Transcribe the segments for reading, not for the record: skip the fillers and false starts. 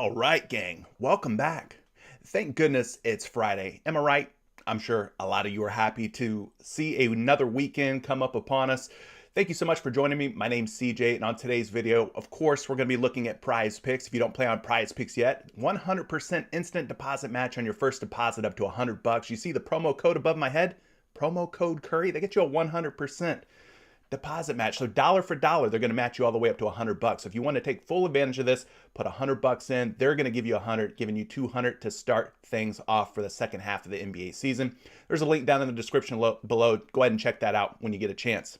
All right, gang, welcome back. Thank goodness it's Friday. Am I right? I'm sure a lot of you are happy to see another weekend come up upon us. Thank you so much for joining me. My name's CJ, and on today's video, of course, we're going to be looking at PrizePicks. If you don't play on PrizePicks yet, 100% instant deposit match on your first deposit up to $100. You see the promo code above my head? Promo code Curry. They get you a 100% deposit match. So dollar for dollar, they're going to match you all the way up to $100. So if you want to take full advantage of this, put $100 in. They're going to give you 100, giving you 200 to start things off for the second half of the NBA season. There's a link down in the description below. Go ahead and check that out when you get a chance.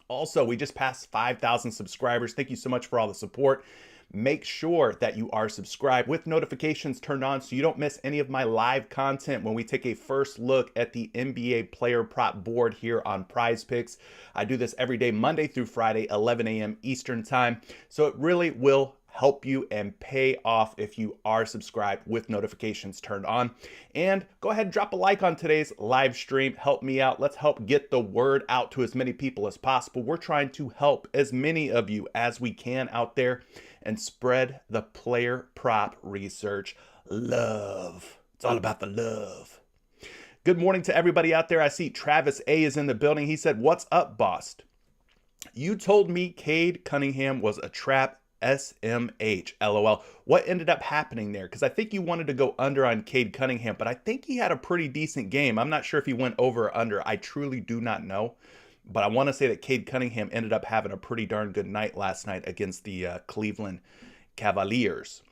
Also, we just passed 5,000 subscribers. Thank you so much for all the support. Make sure that you are subscribed with notifications turned on so you don't miss any of my live content when we take a first look at the NBA player prop board here on PrizePicks. I do this every day, Monday through Friday, 11 a.m. Eastern time. So it really will help you and pay off if you are subscribed with notifications turned on. And go ahead and drop a like on today's live stream. Help me out. Let's help get the word out to as many people as possible. We're trying to help as many of you as we can out there and spread the player prop research love. It's all about the love. Good morning to everybody out there. I see Travis A is in the building. He said, "What's up, boss? You told me Cade Cunningham was a trap. SMH, LOL. What ended up happening there? Because I think you wanted to go under on Cade Cunningham, but I think he had a pretty decent game. I'm not sure if he went over or under. I truly do not know. But I want to say that Cade Cunningham ended up having a pretty darn good night last night against the Cleveland Cavaliers.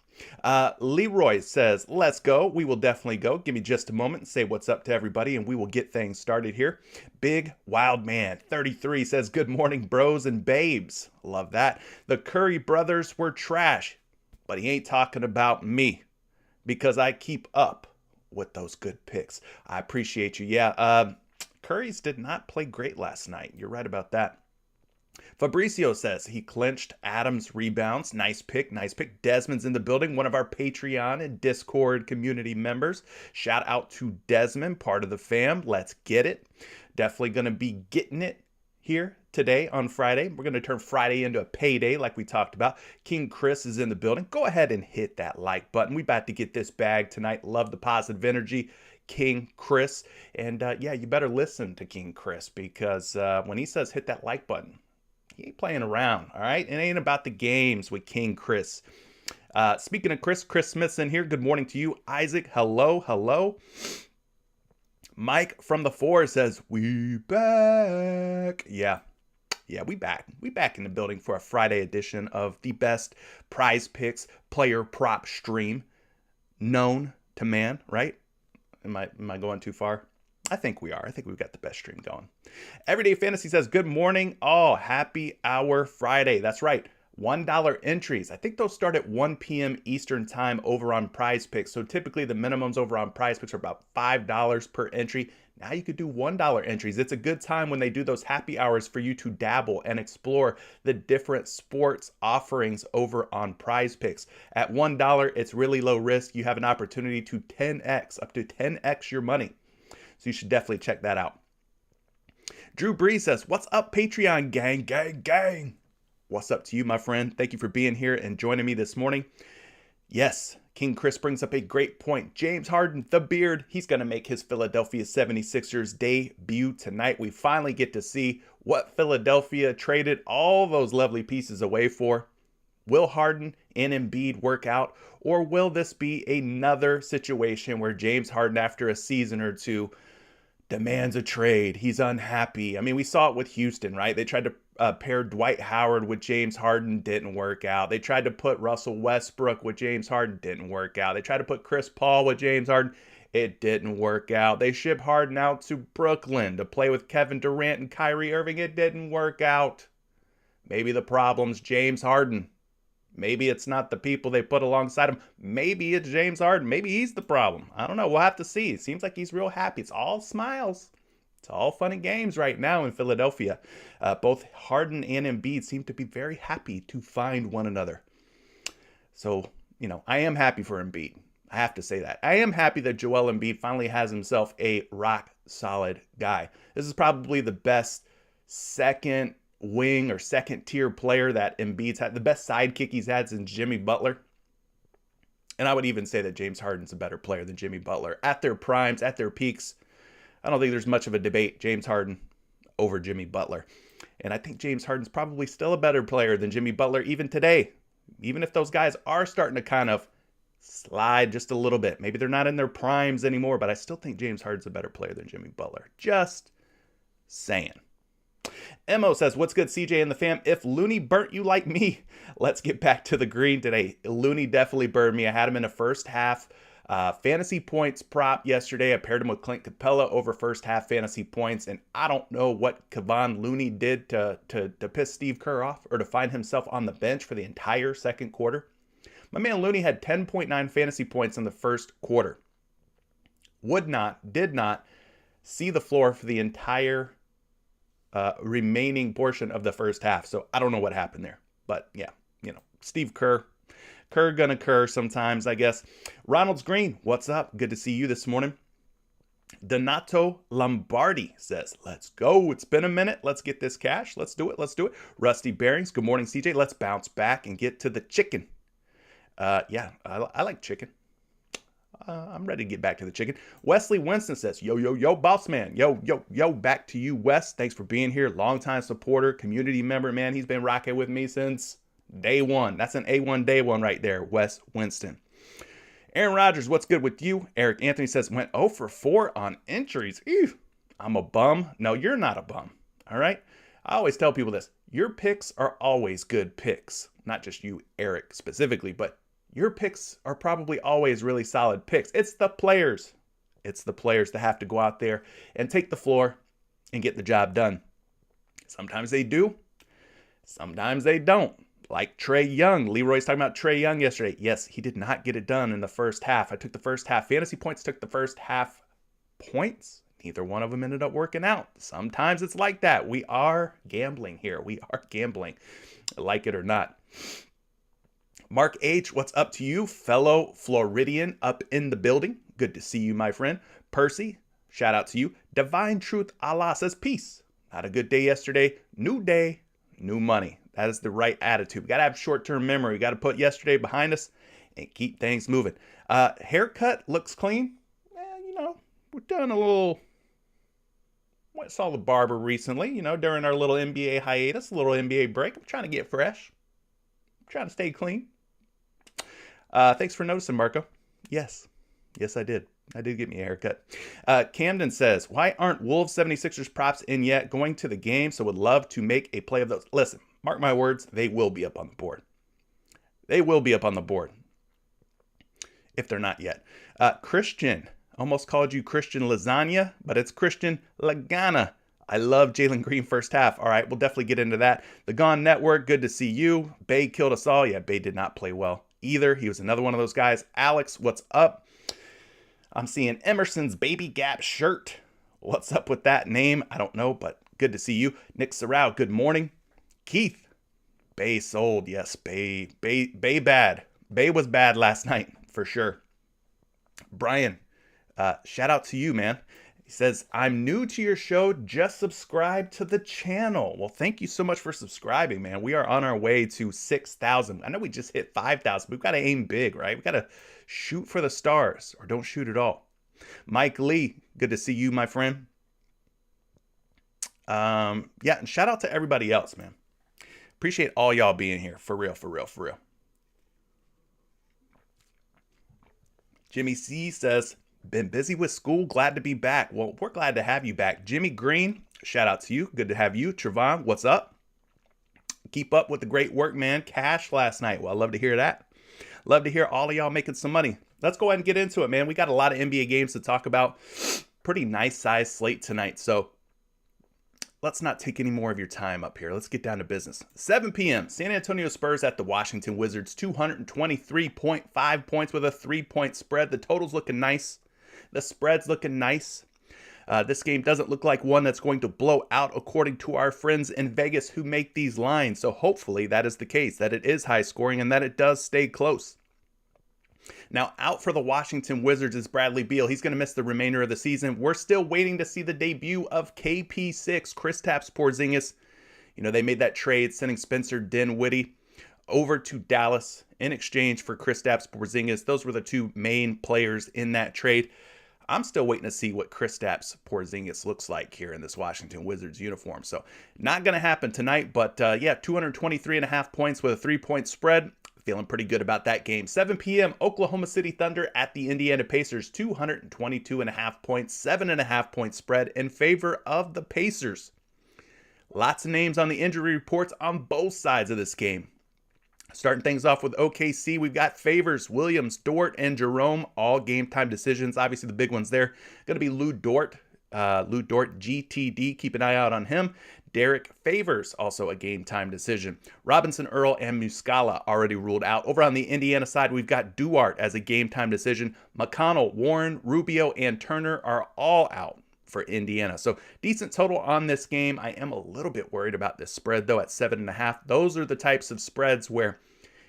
Leroy says, "Let's go. We will definitely go. Give me just a moment and say what's up to everybody, and we will get things started here." Big Wild Man 33 says, "Good morning, bros and babes." Love that. "The Curry brothers were trash, but he ain't talking about me because I keep up with those good picks." I appreciate you. Yeah, Curry's did not play great last night. You're right about that. Fabricio says he clinched Adams rebounds. Nice pick, nice pick. Desmond's in the building, one of our Patreon and Discord community members. Shout out to Desmond, part of the fam. Let's get it. Definitely going to be getting it here today on Friday. We're going to turn Friday into a payday like we talked about. King Chris is in the building. Go ahead and hit that like button. We about to get this bag tonight. Love the positive energy. King Chris. And yeah, you better listen to King Chris because when he says hit that like button, he ain't playing around, all right? It ain't about the games with King Chris. Speaking of Chris Smith's in here. Good morning to you. Isaac, hello, hello. Mike from the 4 says, "We back." Yeah, we back. We back in the building for a Friday edition of the best PrizePicks player prop stream known to man, right? Am I going too far? I think we are. I think we've got the best stream going. Everyday Fantasy says, "Good morning. Oh, happy hour Friday." That's right. $1 entries. I think those start at 1 p.m. Eastern time over on PrizePicks. So typically the minimums over on PrizePicks are about $5 per entry. Now you could do $1 entries. It's a good time when they do those happy hours for you to dabble and explore the different sports offerings over on PrizePicks. At $1, it's really low risk. You have an opportunity to 10x, up to 10x your money. So you should definitely check that out. Drew Bree says, "What's up, Patreon gang, gang, gang?" What's up to you, my friend? Thank you for being here and joining me this morning. Yes, King Chris brings up a great point. James Harden, the beard, he's going to make his Philadelphia 76ers debut tonight. We finally get to see what Philadelphia traded all those lovely pieces away for. Will Harden and Embiid work out, or will this be another situation where James Harden, after a season or two, demands a trade? He's unhappy. I mean, we saw it with Houston, right? They tried to pair Dwight Howard with James Harden, didn't work out. They tried to put Russell Westbrook with James Harden, didn't work out. They tried to put Chris Paul with James Harden, it didn't work out. They shipped Harden out to Brooklyn to play with Kevin Durant and Kyrie Irving, it didn't work out. Maybe the problem's James Harden. Maybe it's not the people they put alongside him. Maybe it's James Harden. Maybe he's the problem. I don't know. We'll have to see. It seems like he's real happy. It's all smiles. It's all fun and games right now in Philadelphia. Both Harden and Embiid seem to be very happy to find one another. So, I am happy for Embiid. I have to say that. I am happy that Joel Embiid finally has himself a rock solid guy. This is probably the best second wing or second tier player that Embiid's had, the best sidekick he's had since Jimmy Butler. And I would even say that James Harden's a better player than Jimmy Butler. At their primes, at their peaks, I don't think there's much of a debate. James Harden over Jimmy Butler. And I think James Harden's probably still a better player than Jimmy Butler even today. Even if those guys are starting to kind of slide just a little bit. Maybe they're not in their primes anymore, but I still think James Harden's a better player than Jimmy Butler. Just saying. Mo says, what's good, CJ and the fam? If Looney burnt you like me, let's get back to the green today. Looney definitely burned me. I had him in a first half fantasy points prop yesterday. I paired him with Clint Capella over first half fantasy points, and I don't know what Kevon Looney did to piss Steve Kerr off or to find himself on the bench for the entire second quarter. My man Looney had 10.9 fantasy points in the first quarter. Did not see the floor for the entire remaining portion of the first half. So I don't know what happened there. But yeah, Steve Kerr gonna Kerr sometimes, I guess. Ronald's Green, what's up? Good to see you this morning. Donato Lombardi says, let's go. It's been a minute. Let's get this cash. Let's do it. Rusty Bearings, good morning, CJ. Let's bounce back and get to the chicken. Yeah, I like chicken. I'm ready to get back to the chicken. Wesley Winston says, yo, boss man. Yo, back to you, Wes. Thanks for being here. Longtime supporter, community member, man. He's been rocking with me since day one. That's an A1 day one right there, Wes Winston. Aaron Rodgers, what's good with you? Eric Anthony says, went 0 for 4 on injuries. Ew, I'm a bum. No, you're not a bum. All right? I always tell people this. Your picks are always good picks. Not just you, Eric, specifically, but your picks are probably always really solid picks. It's the players. It's the players that have to go out there and take the floor and get the job done. Sometimes they do. Sometimes they don't. Like Trae Young. Leroy's talking about Trae Young yesterday. Yes, he did not get it done in the first half. I took the first half fantasy points, took the first half points. Neither one of them ended up working out. Sometimes it's like that. We are gambling here. We are gambling, like it or not. Mark H., what's up to you? Fellow Floridian up in the building. Good to see you, my friend. Percy, shout out to you. Divine Truth Allah says, peace. Not a good day yesterday. New day, new money. That is the right attitude. We got to have short-term memory. We got to put yesterday behind us and keep things moving. Haircut looks clean. We're doing a little... I saw the barber recently, during our little NBA hiatus, a little NBA break. I'm trying to get fresh. I'm trying to stay clean. Thanks for noticing, Marco. Yes, I did. I did get me a haircut. Camden says, why aren't Wolves 76ers props in yet? Going to the game, so would love to make a play of those. Listen, mark my words, they will be up on the board. They will be up on the board. If they're not yet. Christian, almost called you Christian Lasagna, but it's Christian Lagana. I love Jalen Green first half. All right, we'll definitely get into that. The Gone Network, good to see you. Bay killed us all. Yeah, Bay did not play well either. He was another one of those guys. Alex, what's up? I'm seeing Emerson's Baby Gap shirt. What's up with that name? I don't know, but good to see you. Nick Sorrow, good morning. Keith, Bay sold. Yes, Bay bad. Bay was bad last night, for sure. Brian, shout out to you, man. He says, I'm new to your show. Just subscribe to the channel. Well, thank you so much for subscribing, man. We are on our way to 6,000. I know we just hit 5,000. We've got to aim big, right? We've got to shoot for the stars or don't shoot at all. Mike Lee, good to see you, my friend. Yeah, and shout out to everybody else, man. Appreciate all y'all being here. For real. Jimmy C says, been busy with school. Glad to be back. Well, we're glad to have you back. Jimmy Green, shout out to you. Good to have you. Trevon, what's up? Keep up with the great work, man. Cash last night. Well, I love to hear that. Love to hear all of y'all making some money. Let's go ahead and get into it, man. We got a lot of NBA games to talk about. Pretty nice size slate tonight. So let's not take any more of your time up here. Let's get down to business. 7 p.m. San Antonio Spurs at the Washington Wizards. 223.5 points with a 3-point spread. The total's looking nice. The spread's looking nice. This game doesn't look like one that's going to blow out according to our friends in Vegas who make these lines. So hopefully that is the case, that it is high scoring and that it does stay close. Now, out for the Washington Wizards is Bradley Beal. He's going to miss the remainder of the season. We're still waiting to see the debut of KP6, Kristaps Porzingis. They made that trade sending Spencer Dinwiddie over to Dallas in exchange for Kristaps Porzingis. Those were the two main players in that trade. I'm still waiting to see what Kristaps Porzingis looks like here in this Washington Wizards uniform. So not going to happen tonight, but 223.5 points with a 3-point spread. Feeling pretty good about that game. 7 p.m. Oklahoma City Thunder at the Indiana Pacers. 222.5 points, 7.5 point spread in favor of the Pacers. Lots of names on the injury reports on both sides of this game. Starting things off with OKC, we've got Favors, Williams, Dort, and Jerome, all game time decisions. Obviously, the big ones there going to be Lou Dort, GTD. Keep an eye out on him. Derek Favors, also a game time decision. Robinson, Earl, and Muscala already ruled out. Over on the Indiana side, we've got Duarte as a game time decision. McConnell, Warren, Rubio, and Turner are all out for Indiana. So decent total on this game. I am a little bit worried about this spread though at 7.5. Those are the types of spreads where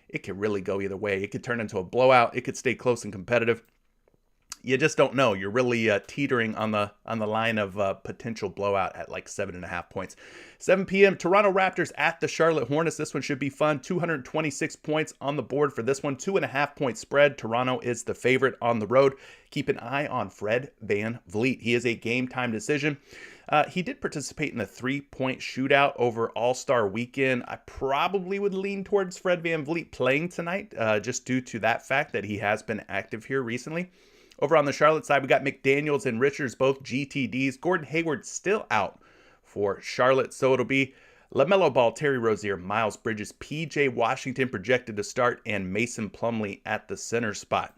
it could really go either way. It could turn into a blowout. It could stay close and competitive. You just don't know. You're really teetering on the line of potential blowout at like 7.5 points. 7 p.m. Toronto Raptors at the Charlotte Hornets. This one should be fun. 226 points on the board for this one. 2.5 point spread. Toronto is the favorite on the road. Keep an eye on Fred VanVleet. He is a game time decision. He did participate in the 3-point shootout over All-Star Weekend. I probably would lean towards Fred VanVleet playing tonight just due to that fact that he has been active here recently. Over on the Charlotte side, we got McDaniels and Richards, both GTDs. Gordon Hayward still out for Charlotte, so it'll be LaMelo Ball, Terry Rozier, Miles Bridges, PJ Washington projected to start, and Mason Plumlee at the center spot.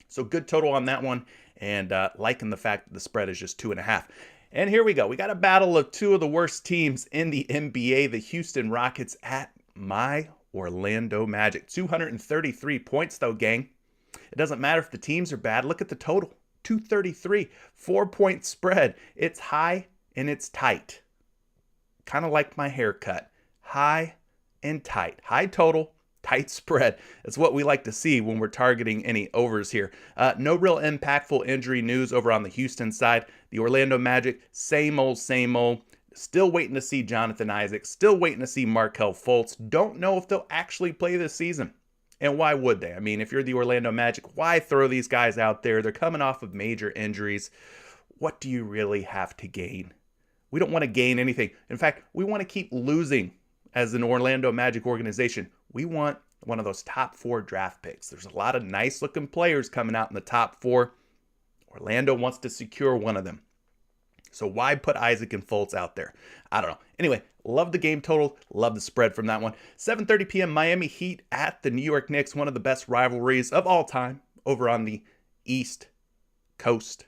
So good total on that one, and liking the fact that the spread is just 2.5. And here we go. We got a battle of two of the worst teams in the NBA, the Houston Rockets at my Orlando Magic. 233 points, though, gang. It doesn't matter if the teams are bad. Look at the total. 233, 4-point spread. It's high and it's tight. Kind of like my haircut. High and tight. High total, tight spread. That's what we like to see when we're targeting any overs here. No real impactful injury news over on the Houston side. The Orlando Magic, same old, same old. Still waiting to see Jonathan Isaac. Still waiting to see Markelle Fultz. Don't know if they'll actually play this season. And why would they? I mean, if you're the Orlando Magic, why throw these guys out there? They're coming off of major injuries. What do you really have to gain? We don't want to gain anything. In fact, we want to keep losing as an Orlando Magic organization. We want one of those top 4 draft picks. There's a lot of nice looking players coming out in the top 4. Orlando wants to secure one of them. So why put Isaac and Fultz out there? I don't know. Anyway, love the game total. Love the spread from that one. 7:30 p.m. Miami Heat at the New York Knicks. One of the best rivalries of all time over on the East Coast.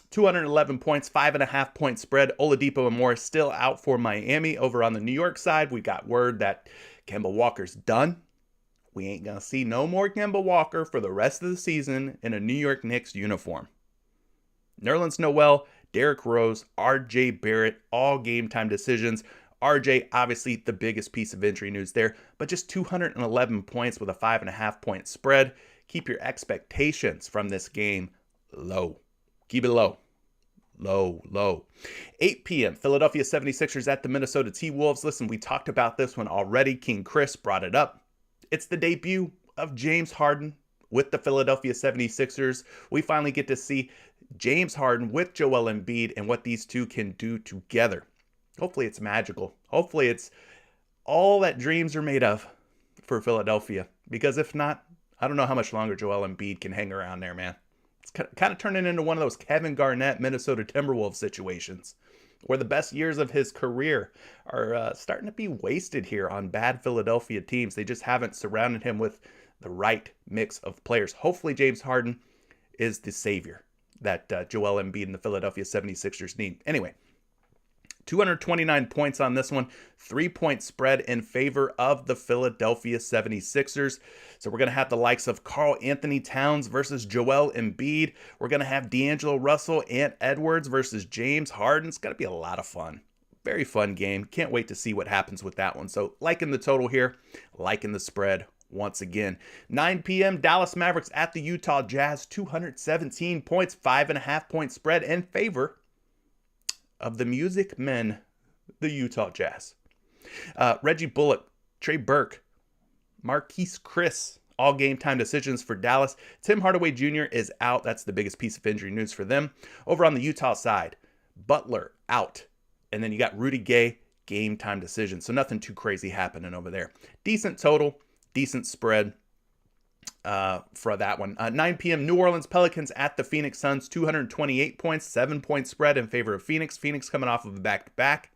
211 points, 5.5 point spread. Oladipo and Morris still out for Miami. Over on the New York side, we got word that Kemba Walker's done. We ain't going to see no more Kemba Walker for the rest of the season in a New York Knicks uniform. Nerlens Noel, Derrick Rose, RJ Barrett, all game time decisions. RJ, obviously the biggest piece of injury news there, but just 211 points with a 5.5 point spread. Keep your expectations from this game low. Keep it low. Low. 8 p.m. Philadelphia 76ers at the Minnesota T-Wolves. Listen, we talked about this one already. King Chris brought it up. It's the debut of James Harden with the Philadelphia 76ers. We finally get to see James Harden with Joel Embiid and what these two can do together. Hopefully it's magical. Hopefully it's all that dreams are made of for Philadelphia. Because if not, I don't know how much longer Joel Embiid can hang around there, man. It's kind of turning into one of those Kevin Garnett Minnesota Timberwolves situations where the best years of his career are starting to be wasted here on bad Philadelphia teams. They just haven't surrounded him with the right mix of players. Hopefully James Harden is the savior that Joel Embiid and the Philadelphia 76ers need. Anyway, 229 points on this one. 3-point spread in favor of the Philadelphia 76ers. So we're going to have the likes of Karl Anthony Towns versus Joel Embiid. We're going to have D'Angelo Russell and Edwards versus James Harden. It's going to be a lot of fun. Very fun game. Can't wait to see what happens with that one. So liking the total here, liking the spread once again. 9 p.m. Dallas Mavericks at the Utah Jazz. 217 points, 5.5 point spread in favor of the Music Men, the Utah Jazz. Reggie Bullock Trey Burke, Marquise Chris, all game time decisions for Dallas. Tim Hardaway Jr. is out. That's the biggest piece of injury news for them. Over on the Utah side, Butler out. And then you got Rudy Gay, game time decision. So nothing too crazy happening over there. Decent total, decent spread for that one. 9 p.m. New Orleans Pelicans at the Phoenix Suns. 228 points, 7-point spread in favor of Phoenix. Phoenix coming off of a back-to-back.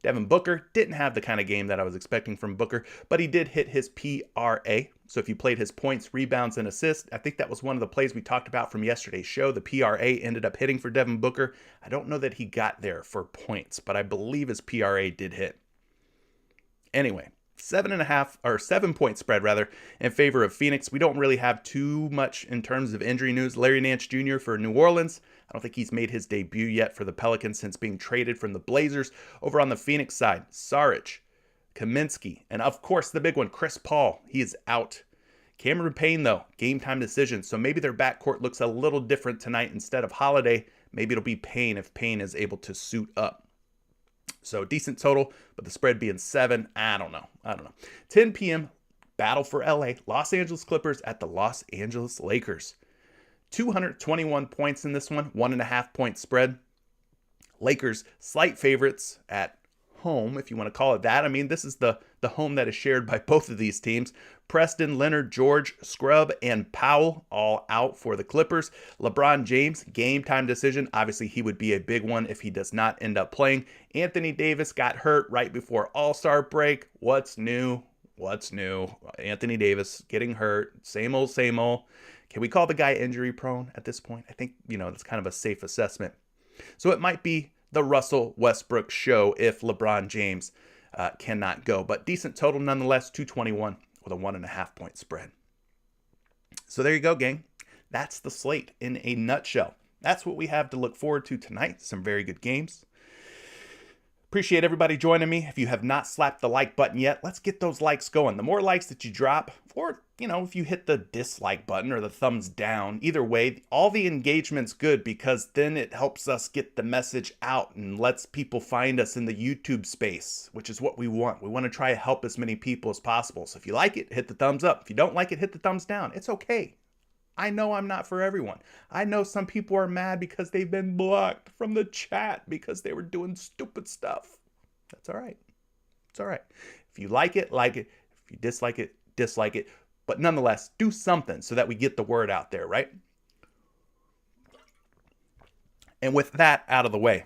Devin Booker didn't have the kind of game that I was expecting from Booker, but he did hit his PRA. So if you played his points, rebounds, and assists, I think that was one of the plays we talked about from yesterday's show. The PRA ended up hitting for Devin Booker. I don't know that he got there for points, but I believe his PRA did hit. Anyway, 7-point spread rather in favor of Phoenix. We don't really have too much in terms of injury news. Larry Nance Jr. for New Orleans. I don't think he's made his debut yet for the Pelicans since being traded from the Blazers. Over on the Phoenix side, Saric, Kaminsky, and of course the big one, Chris Paul. He is out. Cameron Payne, though, game time decision. So maybe their backcourt looks a little different tonight. Instead of Holiday, maybe it'll be Payne if Payne is able to suit up. So decent total, but the spread being 7, I don't know. 10 p.m., battle for LA. Los Angeles Clippers at the Los Angeles Lakers. 221 points in this one, 1.5-point spread. Lakers, slight favorites at home, if you want to call it that. I mean, this is the home that is shared by both of these teams. Preston, Leonard, George, Scrub, and Powell all out for the Clippers. LeBron James, game time decision. Obviously, he would be a big one if he does not end up playing. Anthony Davis got hurt right before All-Star break. What's new? Anthony Davis getting hurt. Same old, same old. Can we call the guy injury prone at this point? I think, that's kind of a safe assessment. So it might be the Russell Westbrook show if LeBron James cannot go. But decent total nonetheless, 221 with a 1.5-point spread. So there you go, gang. That's the slate in a nutshell. That's what we have to look forward to tonight. Some very good games. Appreciate everybody joining me. If you have not slapped the like button yet, let's get those likes going. The more likes that you drop, or, if you hit the dislike button or the thumbs down, either way, all the engagement's good because then it helps us get the message out and lets people find us in the YouTube space, which is what we want. We want to try to help as many people as possible. So if you like it, hit the thumbs up. If you don't like it, hit the thumbs down. It's okay. I know I'm not for everyone. I know some people are mad because they've been blocked from the chat because they were doing stupid stuff. That's all right. It's all right. If you like it, like it. If you dislike it, dislike it. But nonetheless, do something so that we get the word out there, right? And with that out of the way,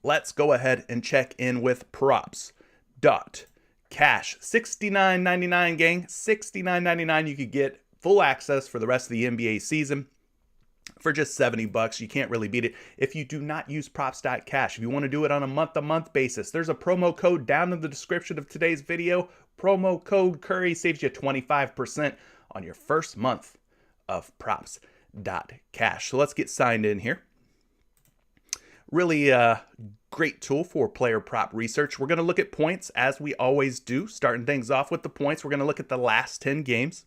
let's go ahead and check in with props. Cash. $69.99, gang. $69.99 you could get full access for the rest of the NBA season for just $70. You can't really beat it if you do not use props.cash. If you want to do it on a month-to-month basis, there's a promo code down in the description of today's video. Promo code Curry saves you 25% on your first month of props.cash. So let's get signed in here. Really great tool for player prop research. We're going to look at points as we always do. Starting things off with the points, we're going to look at the last 10 games.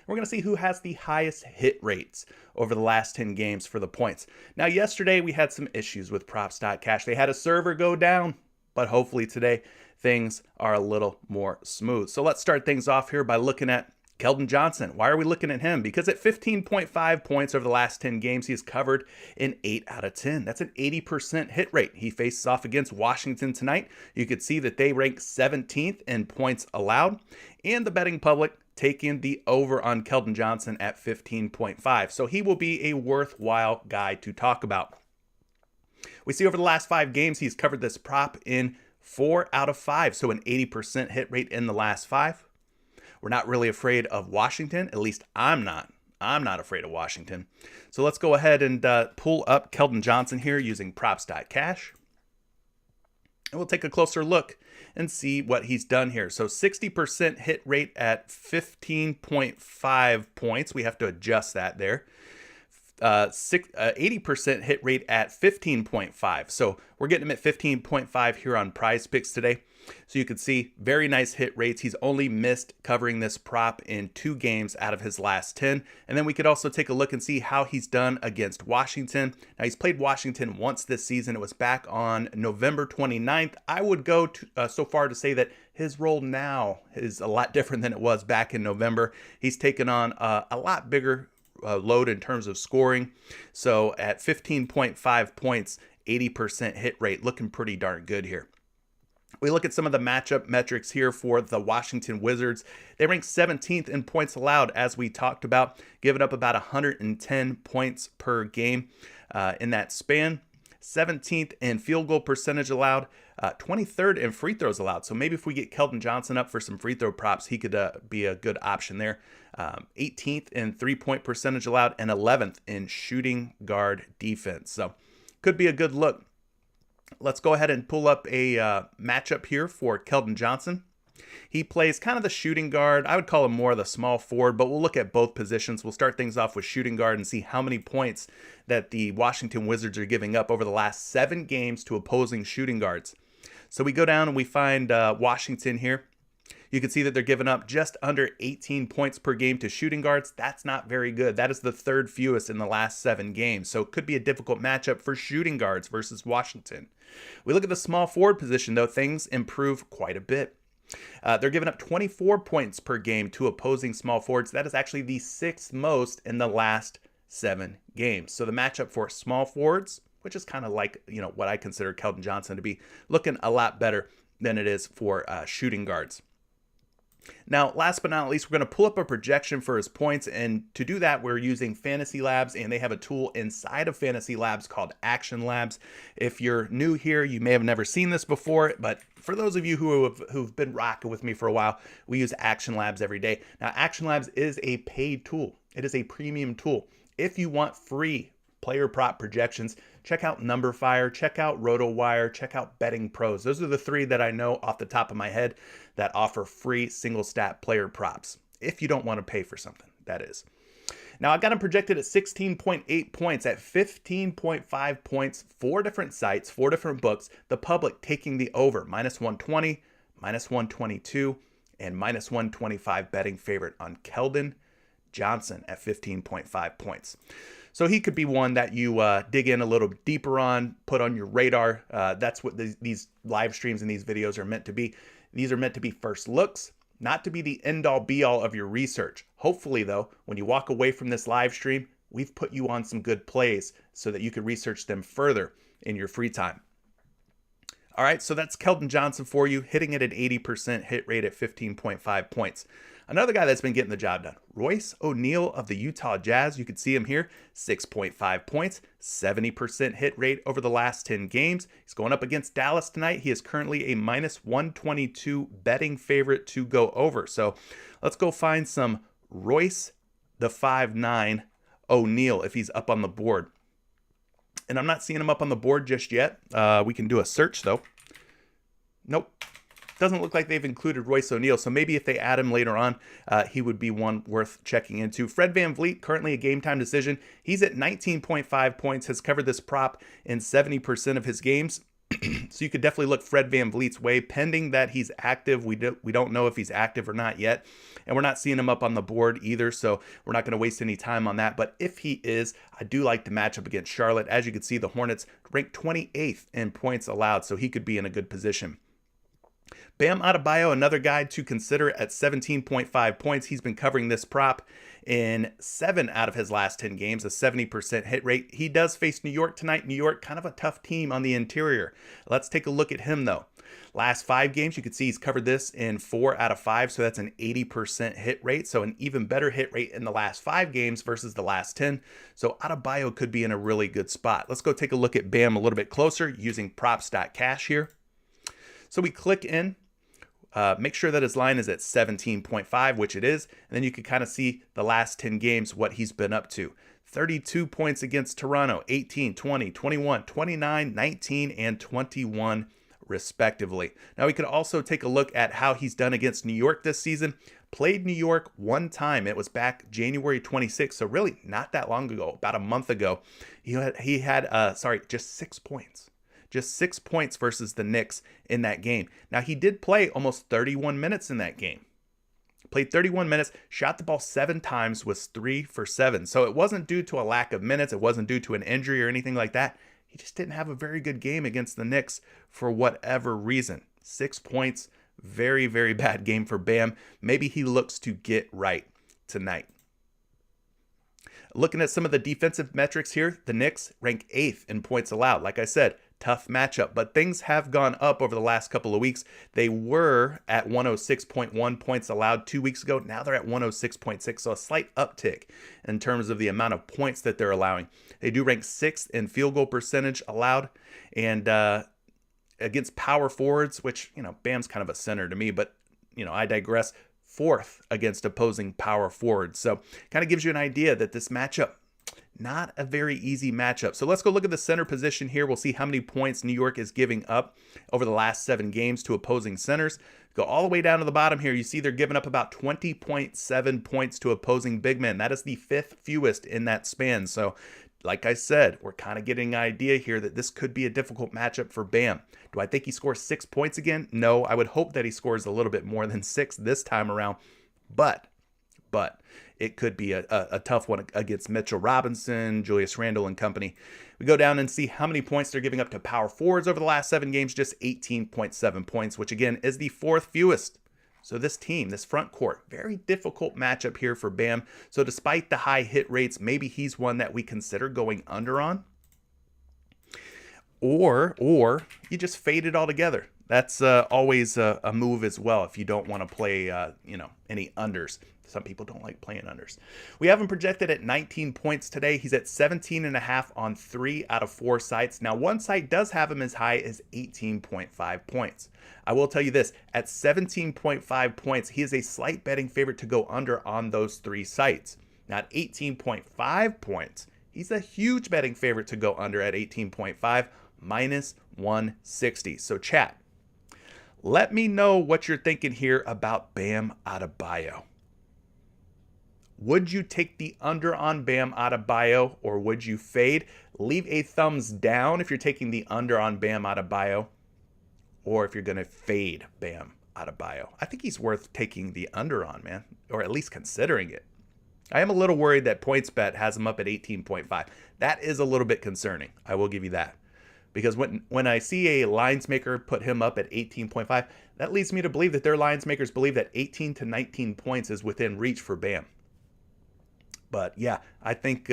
We're going to see who has the highest hit rates over the last 10 games for the points. Now, yesterday we had some issues with props.cash. They had a server go down, but hopefully today things are a little more smooth. So let's start things off here by looking at Keldon Johnson. Why are we looking at him? Because at 15.5 points over the last 10 games, he's covered in 8 out of 10. That's an 80% hit rate. He faces off against Washington tonight. You could see that they rank 17th in points allowed, and the betting public taking the over on Keldon Johnson at 15.5. So he will be a worthwhile guy to talk about. We see over the last 5 games, he's covered this prop in 4 out of 5. So an 80% hit rate in the last 5. We're not really afraid of Washington. At least I'm not. I'm not afraid of Washington. So let's go ahead and pull up Keldon Johnson here using props.cash. And we'll take a closer look and see what he's done here. So 60% hit rate at 15.5 points. We have to adjust that there. 80% hit rate at 15.5. So we're getting him at 15.5 here on PrizePicks today. So you can see very nice hit rates. He's only missed covering this prop in 2 games out of his last 10. And then we could also take a look and see how he's done against Washington. Now, he's played Washington once this season. It was back on November 29th. I would go so far to say that his role now is a lot different than it was back in November. He's taken on a lot bigger load in terms of scoring. So at 15.5 points, 80% hit rate, looking pretty darn good here. We look at some of the matchup metrics here for the Washington Wizards. They rank 17th in points allowed, as we talked about, giving up about 110 points per game in that span. 17th in field goal percentage allowed, 23rd in free throws allowed. So maybe if we get Keldon Johnson up for some free throw props, he could be a good option there. 18th in 3-point percentage allowed, and 11th in shooting guard defense. So could be a good look. Let's go ahead and pull up a matchup here for Keldon Johnson. He plays kind of the shooting guard. I would call him more of the small forward, but we'll look at both positions. We'll start things off with shooting guard and see how many points that the Washington Wizards are giving up over the last 7 games to opposing shooting guards. So we go down and we find Washington here. You can see that they're giving up just under 18 points per game to shooting guards. That's not very good. That is the 3rd fewest in the last 7 games. So it could be a difficult matchup for shooting guards versus Washington. We look at the small forward position, though, things improve quite a bit. They're giving up 24 points per game to opposing small forwards. That is actually the 6th most in the last 7 games. So the matchup for small forwards, which is kind of like, what I consider Keldon Johnson to be, looking a lot better than it is for shooting guards. Now, last but not least, we're going to pull up a projection for his points, and to do that, we're using Fantasy Labs, and they have a tool inside of Fantasy Labs called Action Labs. If you're new here, you may have never seen this before, but for those of you who've been rocking with me for a while, we use Action Labs every day. Now, Action Labs is a paid tool. It is a premium tool. If you want free player prop projections, check out NumberFire, check out RotoWire, check out Betting Pros. Those are the 3 that I know off the top of my head that offer free single stat player props. If you don't want to pay for something, that is. Now, I've got him projected at 16.8 points, at 15.5 points, 4 different sites, 4 different books. The public taking the over, -120, -122, and -125 betting favorite on Keldon Johnson at 15.5 points. So he could be one that you dig in a little deeper on, put on your radar. That's what these live streams and these videos are meant to be. These are meant to be first looks, not to be the end-all be-all of your research. Hopefully, though, when you walk away from this live stream, we've put you on some good plays so that you can research them further in your free time. All right, so that's Keldon Johnson for you, hitting it at 80% hit rate at 15.5 points. Another guy that's been getting the job done, Royce O'Neal of the Utah Jazz. You can see him here, 6.5 points, 70% hit rate over the last 10 games. He's going up against Dallas tonight. He is currently a -122 betting favorite to go over. So let's go find some Royce the 5'9" O'Neal if he's up on the board. And I'm not seeing him up on the board just yet. We can do a search, though. Nope. Doesn't look like they've included Royce O'Neal, so maybe if they add him later on, he would be one worth checking into. Fred VanVleet, currently a game-time decision. He's at 19.5 points, has covered this prop in 70% of his games. So you could definitely look Fred VanVleet's way, pending that he's active. We don't know if he's active or not yet, and we're not seeing him up on the board either, so we're not going to waste any time on that. But if he is, I do like the matchup against Charlotte. As you can see, the Hornets ranked 28th in points allowed, so he could be in a good position. Bam Adebayo, another guy to consider at 17.5 points. He's been covering this prop in 7 out of his last 10 games, a 70% hit rate. He does face New York tonight. New York, kind of a tough team on the interior. Let's take a look at him, though. Last 5 games, you can see he's covered this in 4 out of 5, so that's an 80% hit rate. So an even better hit rate in the last 5 games versus the last 10. So Adebayo could be in a really good spot. Let's go take a look at Bam a little bit closer using props.cash here. So we click in. Make sure that his line is at 17.5, which it is, and then you can kind of see the last 10 games, what he's been up to. 32 points against Toronto, 18, 20, 21, 29, 19, and 21 respectively. Now we could also take a look at how he's done against New York this season. Played New York one time. It was back January 26th, so really not that long ago, about a month ago. He had just 6 points. Just 6 points versus the Knicks in that game. Now, he did play almost 31 minutes in that game. Played 31 minutes, shot the ball 7 times, was 3 for 7. So it wasn't due to a lack of minutes. It wasn't due to an injury or anything like that. He just didn't have a very good game against the Knicks for whatever reason. 6 points, very, very bad game for Bam. Maybe he looks to get right tonight. Looking at some of the defensive metrics here, the Knicks rank 8th in points allowed. Like I said, tough matchup, but things have gone up over the last couple of weeks. They were at 106.1 points allowed 2 weeks ago. Now they're at 106.6, so a slight uptick in terms of the amount of points that they're allowing. They do rank 6th in field goal percentage allowed, and against power forwards, which, Bam's kind of a center to me, but, I digress. 4th against opposing power forwards. So kind of gives you an idea that this matchup, not a very easy matchup. So let's go look at the center position here. We'll see how many points New York is giving up over the last 7 games to opposing centers. Go all the way down to the bottom here. You see they're giving up about 20.7 points to opposing big men. That is the 5th fewest in that span. So like I said, we're kind of getting an idea here that this could be a difficult matchup for Bam. Do I think he scores 6 points again? No, I would hope that he scores a little bit more than 6 this time around. But it could be a tough one against Mitchell Robinson, Julius Randle, and company. We go down and see how many points they're giving up to power forwards over the last 7 games, just 18.7 points, which again is the 4th fewest. So this team, this front court, very difficult matchup here for Bam. So despite the high hit rates, maybe he's one that we consider going under on. Or you just fade it all together. That's always a move as well if you don't want to play any unders. Some people don't like playing unders. We have him projected at 19 points today. He's at 17.5 on 3 out of 4 sites. Now, one site does have him as high as 18.5 points. I will tell you this, at 17.5 points, he is a slight betting favorite to go under on those 3 sites. Now, at 18.5 points, he's a huge betting favorite to go under at 18.5, minus 160. So chat, let me know what you're thinking here about Bam Adebayo. Would you take the under on Bam Adebayo, or would you fade? Leave a thumbs down if you're taking the under on Bam Adebayo, or if you're going to fade Bam Adebayo. I think he's worth taking the under on, man, or at least considering it. I am a little worried that PointsBet has him up at 18.5. That is a little bit concerning. I will give you that. Because when I see a lines maker put him up at 18.5, that leads me to believe that their lines makers believe that 18 to 19 points is within reach for Bam. But yeah, I think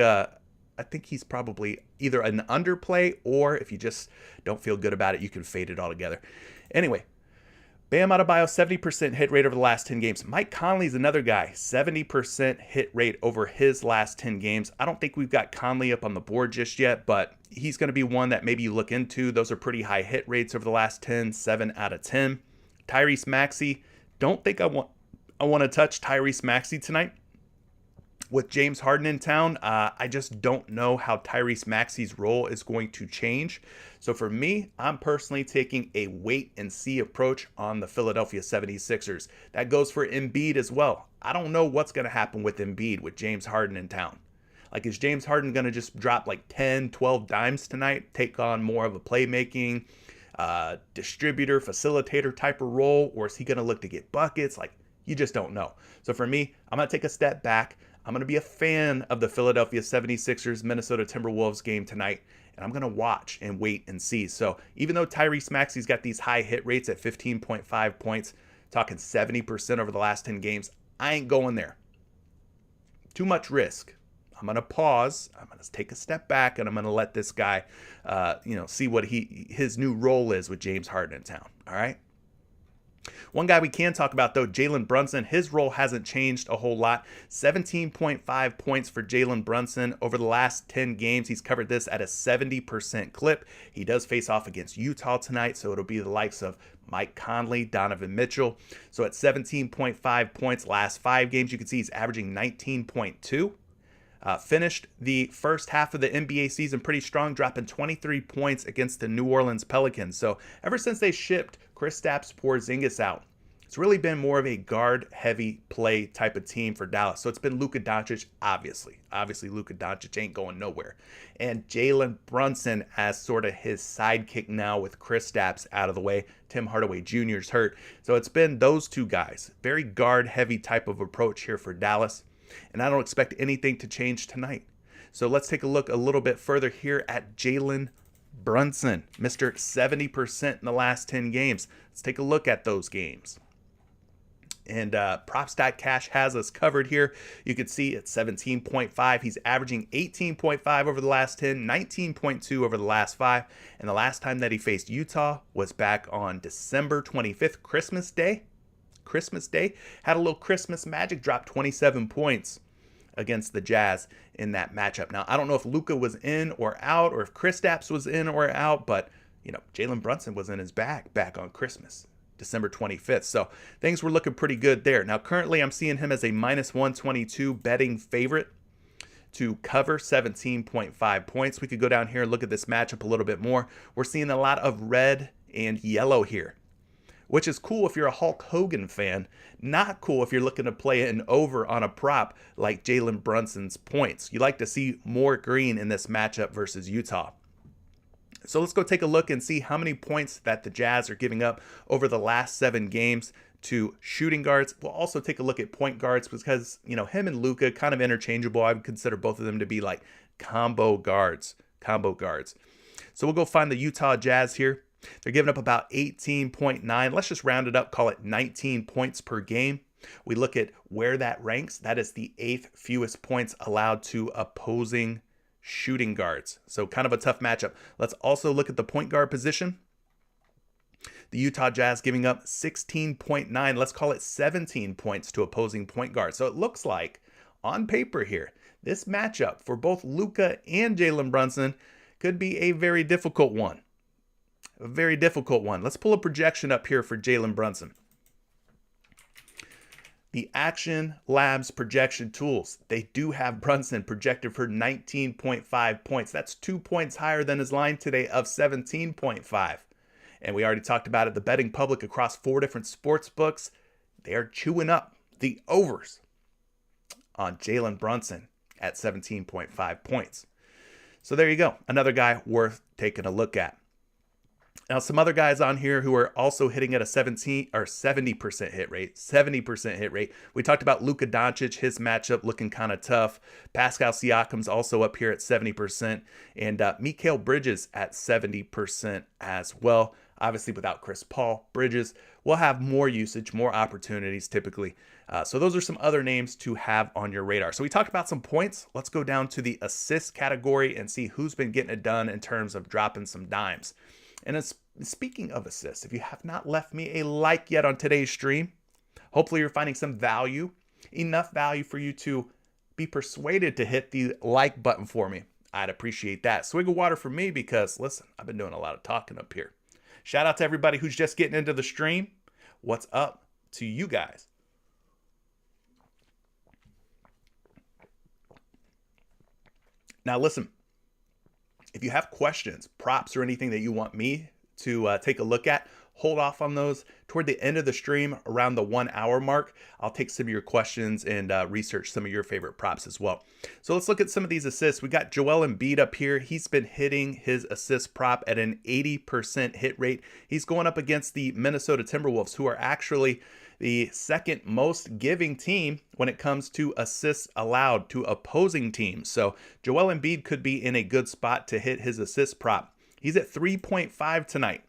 he's probably either an underplay, or if you just don't feel good about it, you can fade it altogether. Anyway, Bam Adebayo, 70% hit rate over the last 10 games. Mike Conley's another guy, 70% hit rate over his last 10 games. I don't think we've got Conley up on the board just yet, but he's going to be one that maybe you look into. Those are pretty high hit rates over the last 10, 7 out of 10. Tyrese Maxey, don't think I want to touch Tyrese Maxey tonight. With James Harden in town, I just don't know how Tyrese Maxey's role is going to change. So for me, I'm personally taking a wait and see approach on the Philadelphia 76ers. That goes for Embiid as well. I don't know what's going to happen with Embiid with James Harden in town. Like, is James Harden going to just drop like 10, 12 dimes tonight, take on more of a playmaking, distributor, facilitator type of role, or is he going to look to get buckets? Like, you just don't know. So for me, I'm going to take a step back. I'm going to be a fan of the Philadelphia 76ers Minnesota Timberwolves game tonight, and I'm going to watch and wait and see. So even though Tyrese Maxey's got these high hit rates at 15.5 points, talking 70% over the last 10 games, I ain't going there. Too much risk. I'm going to pause. I'm going to take a step back, and I'm going to let this guy, see what his new role is with James Harden in town. All right. One guy we can talk about, though, Jalen Brunson. His role hasn't changed a whole lot. 17.5 points for Jalen Brunson over the last 10 games. He's covered this at a 70% clip. He does face off against Utah tonight, so it'll be the likes of Mike Conley, Donovan Mitchell. So at 17.5 points last 5 games, you can see he's averaging 19.2. Finished the first half of the NBA season pretty strong, dropping 23 points against the New Orleans Pelicans. So ever since they shipped Kristaps Porzingis out, it's really been more of a guard-heavy play type of team for Dallas. So it's been Luka Doncic, obviously. Obviously, Luka Doncic ain't going nowhere. And Jalen Brunson as sort of his sidekick now with Kristaps out of the way. Tim Hardaway Jr. is hurt. So it's been those two guys. Very guard-heavy type of approach here for Dallas. And I don't expect anything to change tonight. So let's take a look a little bit further here at Jalen Brunson. Mr. 70% in the last 10 games. Let's take a look at those games. And Props.Cash has us covered here. You can see at 17.5. He's averaging 18.5 over the last 10, 19.2 over the last 5. And the last time that he faced Utah was back on December 25th, Christmas Day. Had a little Christmas magic, drop 27 points against the Jazz in that matchup. Now, I don't know if Luka was in or out, or if Kristaps was in or out, but, Jalen Brunson was in his bag back on Christmas, December 25th. So things were looking pretty good there. Now, currently, I'm seeing him as a minus 122 betting favorite to cover 17.5 points. We could go down here and look at this matchup a little bit more. We're seeing a lot of red and yellow here, which is cool if you're a Hulk Hogan fan. Not cool if you're looking to play an over on a prop like Jalen Brunson's points. You like to see more green in this matchup versus Utah. So let's go take a look and see how many points that the Jazz are giving up over the last 7 games to shooting guards. We'll also take a look at point guards because, him and Luka kind of interchangeable. I would consider both of them to be like combo guards. So we'll go find the Utah Jazz here. They're giving up about 18.9. Let's just round it up, call it 19 points per game. We look at where that ranks. That is the 8th fewest points allowed to opposing shooting guards. So kind of a tough matchup. Let's also look at the point guard position. The Utah Jazz giving up 16.9. Let's call it 17 points to opposing point guards. So it looks like on paper here, this matchup for both Luka and Jalen Brunson could be a very difficult one. Let's pull a projection up here for Jalen Brunson. The Action Labs projection tools, they do have Brunson projected for 19.5 points. That's 2 points higher than his line today of 17.5. And we already talked about it. The betting public across 4 different sports books, they are chewing up the overs on Jalen Brunson at 17.5 points. So there you go. Another guy worth taking a look at. Now, some other guys on here who are also hitting at a 70% hit rate. We talked about Luka Doncic, his matchup looking kind of tough. Pascal Siakam's also up here at 70%. And Mikal Bridges at 70% as well. Obviously, without Chris Paul, Bridges will have more usage, more opportunities typically. So those are some other names to have on your radar. So we talked about some points. Let's go down to the assist category and see who's been getting it done in terms of dropping some dimes. And speaking of assists, if you have not left me a like yet on today's stream, hopefully you're finding some value, enough value for you to be persuaded to hit the like button for me. I'd appreciate that. Swig of water for me because, listen, I've been doing a lot of talking up here. Shout out to everybody who's just getting into the stream. What's up to you guys? Now, listen. If you have questions, props, or anything that you want me to take a look at, hold off on those. Toward the end of the stream, around the 1 hour mark, I'll take some of your questions and research some of your favorite props as well. So let's look at some of these assists. We got Joel Embiid up here. He's been hitting his assist prop at an 80% hit rate. He's going up against the Minnesota Timberwolves, who are actually the second most giving team when it comes to assists allowed to opposing teams. So Joel Embiid could be in a good spot to hit his assist prop. He's at 3.5 tonight.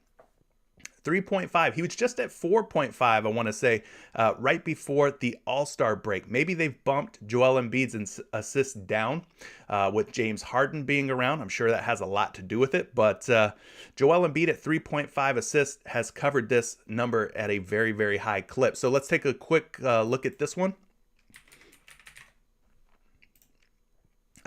3.5. He was just at 4.5, I want to say, right before the All-Star break. Maybe they've bumped Joel Embiid's assists down with James Harden being around. I'm sure that has a lot to do with it. But Joel Embiid at 3.5 assists has covered this number at a very, very high clip. So let's take a quick look at this one.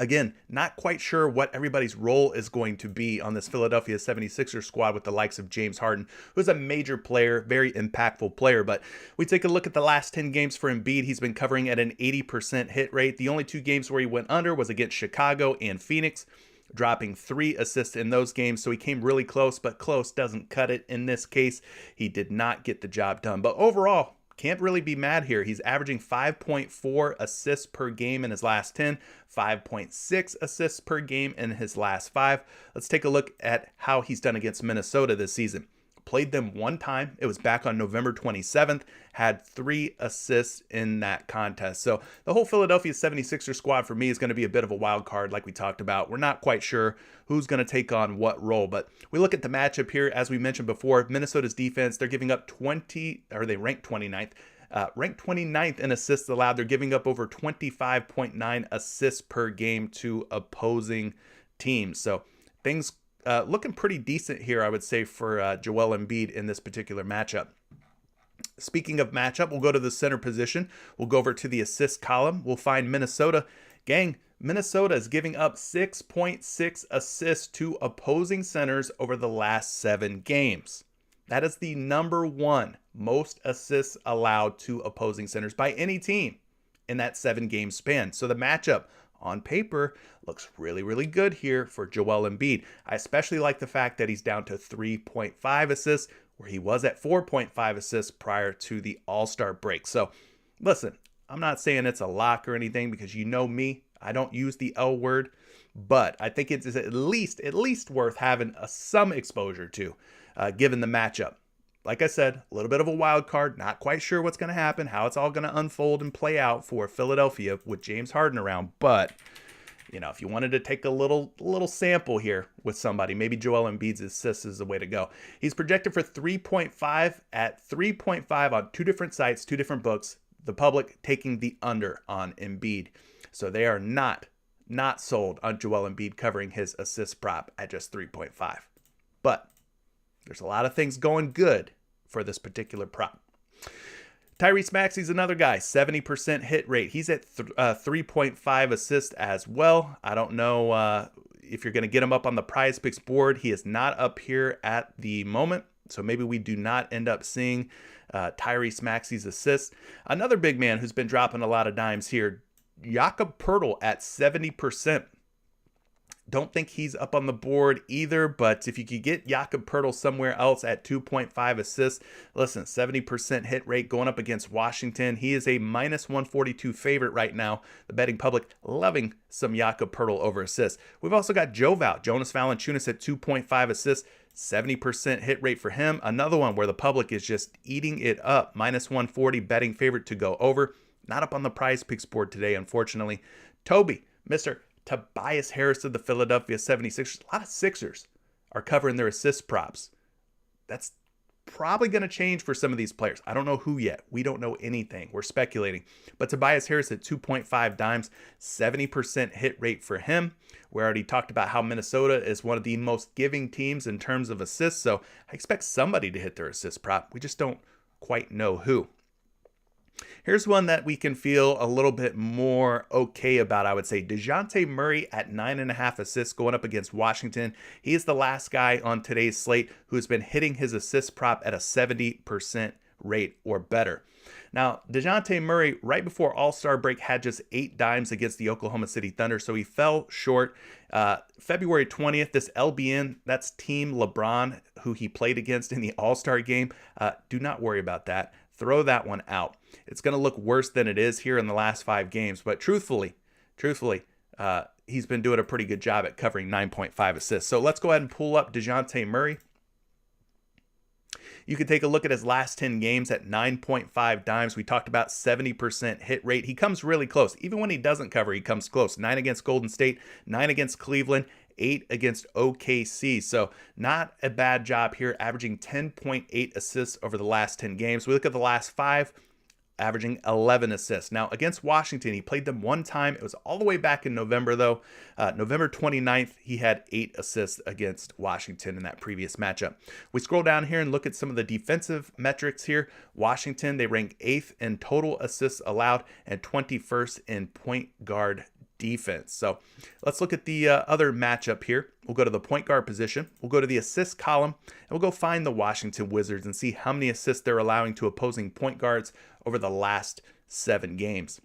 Again, not quite sure what everybody's role is going to be on this Philadelphia 76ers squad with the likes of James Harden, who's a major player, very impactful player. But we take a look at the last 10 games for Embiid. He's been covering at an 80% hit rate. The only 2 games where he went under was against Chicago and Phoenix, dropping 3 assists in those games. So he came really close, but close doesn't cut it in this case. He did not get the job done. But overall, can't really be mad here. He's averaging 5.4 assists per game in his last 10, 5.6 assists per game in his last 5. Let's take a look at how he's done against Minnesota this season. Played them one time. It was back on November 27th. Had 3 assists in that contest. So the whole Philadelphia 76ers squad for me is going to be a bit of a wild card like we talked about. We're not quite sure who's going to take on what role. But we look at the matchup here. As we mentioned before, Minnesota's defense, they're giving up they ranked 29th. Ranked 29th in assists allowed. They're giving up over 25.9 assists per game to opposing teams. So things looking pretty decent here, I would say, for Joel Embiid in this particular matchup. Speaking of matchup, we'll go to the center position. We'll go over to the assist column. We'll find Minnesota. Gang, Minnesota is giving up 6.6 assists to opposing centers over the last 7 games. That is the number 1 most assists allowed to opposing centers by any team in that 7-game span. So the matchup on paper looks really, really good here for Joel Embiid. I especially like the fact that he's down to 3.5 assists, where he was at 4.5 assists prior to the All-Star break. So listen, I'm not saying it's a lock or anything, because you know me, I don't use the L word, but I think it's at least worth having some exposure to, given the matchup. Like I said, a little bit of a wild card, not quite sure what's going to happen, how it's all going to unfold and play out for Philadelphia with James Harden around. But, if you wanted to take a little sample here with somebody, maybe Joel Embiid's assists is the way to go. He's projected for 3.5 at 3.5 on 2 different sites, 2 different books. The public taking the under on Embiid. So they are not sold on Joel Embiid covering his assist prop at just 3.5. But there's a lot of things going good for this particular prop. Tyrese Maxey's another guy, 70% hit rate. He's at 3.5 assists as well. I don't know if you're going to get him up on the PrizePicks board. He is not up here at the moment, so maybe we do not end up seeing Tyrese Maxey's assists. Another big man who's been dropping a lot of dimes here, Jakob Poeltl at 70%. Don't think he's up on the board either, but if you could get Jakob Poeltl somewhere else at 2.5 assists, listen, 70% hit rate going up against Washington. He is a minus 142 favorite right now. The betting public loving some Jakob Poeltl over assists. We've also got Jonas Valanciunas at 2.5 assists, 70% hit rate for him. Another one where the public is just eating it up. Minus 140 betting favorite to go over. Not up on the PrizePicks board today, unfortunately. Toby, Mr. Tobias Harris of the Philadelphia 76ers. A lot of Sixers are covering their assist props. That's probably going to change for some of these players. I don't know who yet. We don't know anything. We're speculating. But Tobias Harris at 2.5 dimes, 70% hit rate for him. We already talked about how Minnesota is one of the most giving teams in terms of assists. So I expect somebody to hit their assist prop. We just don't quite know who. Here's one that we can feel a little bit more okay about, I would say. DeJounte Murray at 9.5 assists going up against Washington. He is the last guy on today's slate who has been hitting his assist prop at a 70% rate or better. Now, DeJounte Murray, right before All-Star break, had just 8 dimes against the Oklahoma City Thunder, so he fell short. February 20th, this LBN, that's Team LeBron, who he played against in the All-Star game. Do not worry about that. Throw that one out. It's going to look worse than it is here in the last 5 games. But truthfully, he's been doing a pretty good job at covering 9.5 assists. So let's go ahead and pull up DeJounte Murray. You can take a look at his last 10 games at 9.5 dimes. We talked about 70% hit rate. He comes really close. Even when he doesn't cover, he comes close. 9 against Golden State, 9 against Cleveland, 8 against OKC. So not a bad job here, averaging 10.8 assists over the last 10 games. We look at the last 5, averaging 11 assists. Now, against Washington, he played them one time. It was all the way back in November, though. November 29th, he had 8 assists against Washington in that previous matchup. We scroll down here and look at some of the defensive metrics here. Washington, they rank 8th in total assists allowed and 21st in point guard defense. So let's look at the other matchup here. We'll go to the point guard position. We'll go to the assist column, and we'll go find the Washington Wizards and see how many assists they're allowing to opposing point guards over the last 7 games.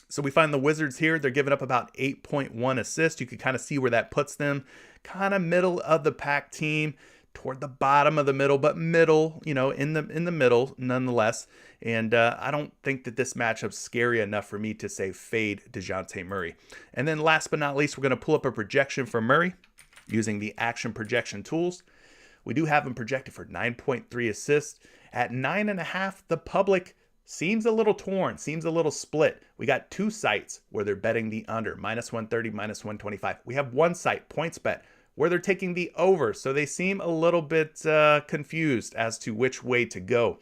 So we find the Wizards here. They're giving up about 8.1 assists. You can kind of see where that puts them. Kind of middle of the pack team, toward the bottom of the middle, but middle, in the middle nonetheless. And I don't think that this matchup's scary enough for me to say fade DeJounte Murray. And then last but not least, we're going to pull up a projection for Murray using the action projection tools. We do have him projected for 9.3 assists. At 9.5, the public seems a little torn, seems a little split. We got 2 sites where they're betting the under, -130, -125. We have 1 site, PointsBet, where they're taking the over. So they seem a little bit confused as to which way to go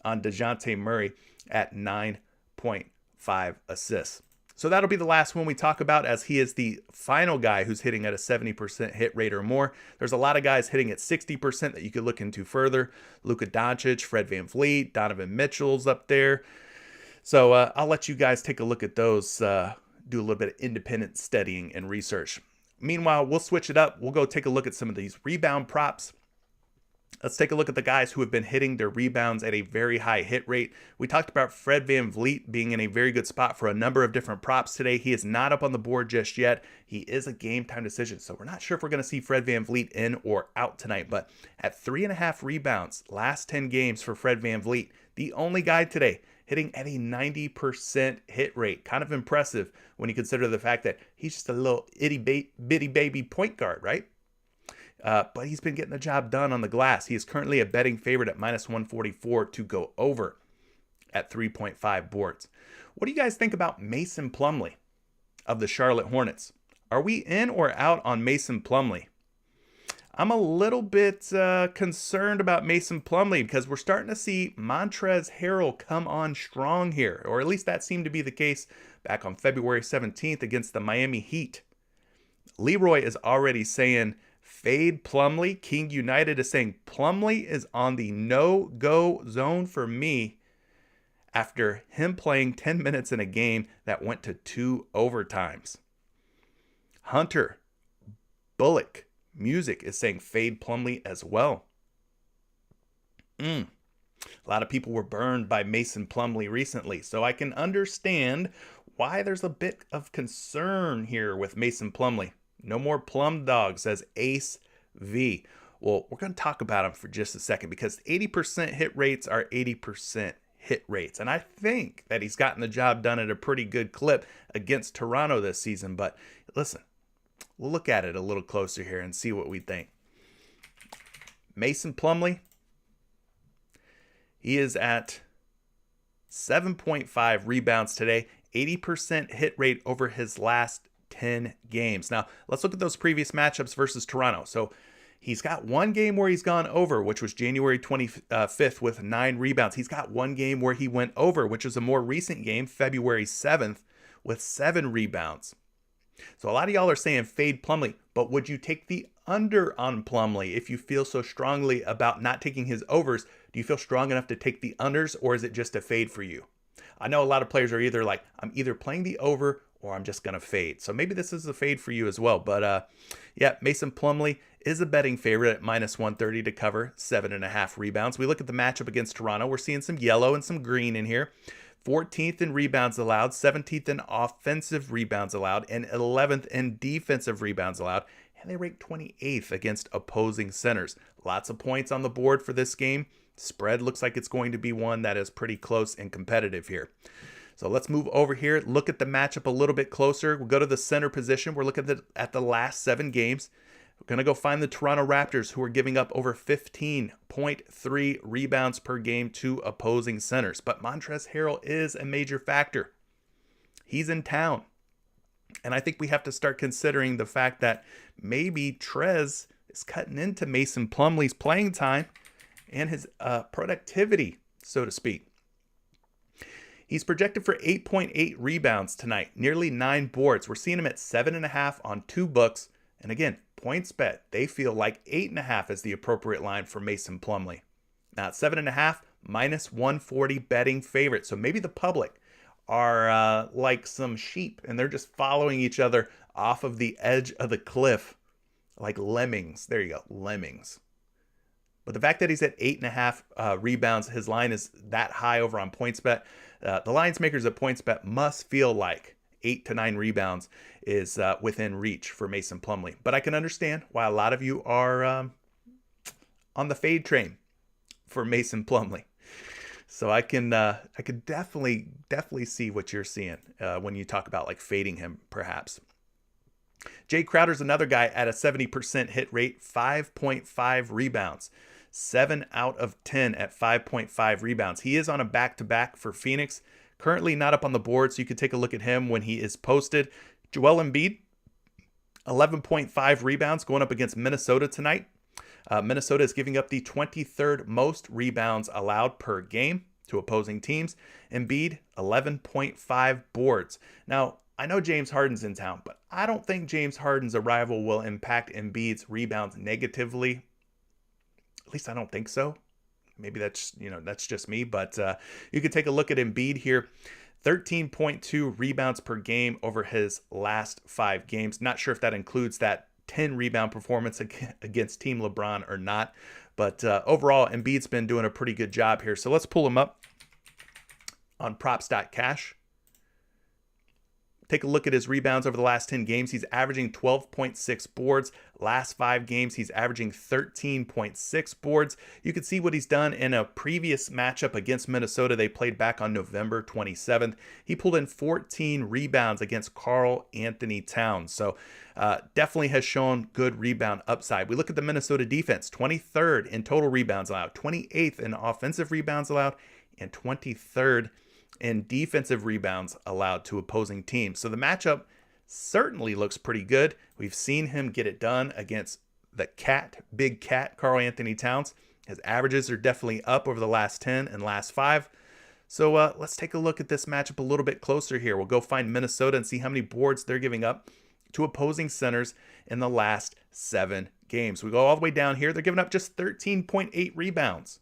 on DeJounte Murray at 9.5 assists. So that'll be the last one we talk about, as he is the final guy who's hitting at a 70% hit rate or more. There's a lot of guys hitting at 60% that you could look into further. Luka Doncic, Fred VanVleet, Donovan Mitchell's up there. So I'll let you guys take a look at those, do a little bit of independent studying and research. Meanwhile, we'll switch it up. We'll go take a look at some of these rebound props. Let's take a look at the guys who have been hitting their rebounds at a very high hit rate. We talked about Fred VanVleet being in a very good spot for a number of different props today. He is not up on the board just yet. He is a game time decision, so we're not sure if we're going to see Fred VanVleet in or out tonight. But at 3.5 rebounds, last 10 games for Fred VanVleet, the only guy today hitting at a 90% hit rate. Kind of impressive when you consider the fact that he's just a little bitty baby point guard, right? But he's been getting the job done on the glass. He is currently a betting favorite at -144 to go over at 3.5 boards. What do you guys think about Mason Plumlee of the Charlotte Hornets? Are we in or out on Mason Plumlee? I'm a little bit concerned about Mason Plumlee because we're starting to see Montrezl Harrell come on strong here, or at least that seemed to be the case back on February 17th against the Miami Heat. Leroy is already saying fade Plumlee. King United is saying Plumlee is on the no-go zone for me after him playing 10 minutes in a game that went to 2 overtimes. Hunter Bullock Music is saying fade Plumlee as well. A lot of people were burned by Mason Plumlee recently, so I can understand why there's a bit of concern here with Mason Plumlee. No more plum dog, says Ace V. Well, we're going to talk about him for just a second because 80% hit rates are 80% hit rates. And I think that he's gotten the job done at a pretty good clip against Toronto this season. But listen, we'll look at it a little closer here and see what we think. Mason Plumlee, he is at 7.5 rebounds today, 80% hit rate over his last 10 games. Now, let's look at those previous matchups versus Toronto. So he's got 1 game where he's gone over, which was January 25th with 9 rebounds. He's got 1 game where he went over, which is a more recent game, February 7th, with 7 rebounds. So a lot of y'all are saying fade Plumlee, but would you take the under on Plumlee if you feel so strongly about not taking his overs? Do you feel strong enough to take the unders, or is it just a fade for you? I know a lot of players are either like, I'm either playing the over or I'm just going to fade. So maybe this is a fade for you as well. But yeah, Mason Plumlee is a betting favorite at -130 to cover 7.5 rebounds. We look at the matchup against Toronto. We're seeing some yellow and some green in here. 14th in rebounds allowed, 17th in offensive rebounds allowed, and 11th in defensive rebounds allowed. And they rank 28th against opposing centers. Lots of points on the board for this game. Spread looks like it's going to be one that is pretty close and competitive here. So let's move over here, look at the matchup a little bit closer. We'll go to the center position. We're looking at the last 7 games. We're going to go find the Toronto Raptors, who are giving up over 15.3 rebounds per game to opposing centers. But Montrezl Harrell is a major factor. He's in town. And I think we have to start considering the fact that maybe Trez is cutting into Mason Plumlee's playing time and his productivity, so to speak. He's projected for 8.8 rebounds tonight, nearly 9 boards. We're seeing him at 7.5 on 2 books. And again, PointsBet, they feel like 8.5 is the appropriate line for Mason Plumlee. Now at 7.5, -140 betting favorite. So maybe the public are like some sheep, and they're just following each other off of the edge of the cliff like lemmings. There you go, lemmings. But the fact that he's at 8.5 rebounds, his line is that high over on PointsBet. The lines makers at PointsBet must feel like 8 to 9 rebounds is within reach for Mason Plumlee. But I can understand why a lot of you are on the fade train for Mason Plumlee. So I can definitely see what you're seeing when you talk about like fading him, perhaps. Jay Crowder's another guy at a 70% hit rate, 5.5 rebounds. 7 out of 10 at 5.5 rebounds. He is on a back-to-back for Phoenix. Currently not up on the board, so you can take a look at him when he is posted. Joel Embiid, 11.5 rebounds going up against Minnesota tonight. Minnesota is giving up the 23rd most rebounds allowed per game to opposing teams. Embiid, 11.5 boards. Now, I know James Harden's in town, but I don't think James Harden's arrival will impact Embiid's rebounds negatively. At least I don't think so. Maybe that's just me, but you could take a look at Embiid here. 13.2 rebounds per game over his last 5 games. Not sure if that includes that 10 rebound performance against Team LeBron or not, but overall, Embiid's been doing a pretty good job here. So let's pull him up on props.cash. Take a look at his rebounds over the last 10 games. He's averaging 12.6 boards. Last 5 games, he's averaging 13.6 boards. You can see what he's done in a previous matchup against Minnesota. They played back on November 27th. He pulled in 14 rebounds against Karl Anthony Towns. So definitely has shown good rebound upside. We look at the Minnesota defense, 23rd in total rebounds allowed, 28th in offensive rebounds allowed, and 23rd in defensive rebounds allowed to opposing teams. So the matchup certainly looks pretty good. We've seen him get it done against the big cat, Karl Anthony Towns. His averages are definitely up over the last 10 and last 5. So let's take a look at this matchup a little bit closer here. We'll go find Minnesota and see how many boards they're giving up to opposing centers in the last 7 games. We go all the way down here. They're giving up just 13.8 rebounds.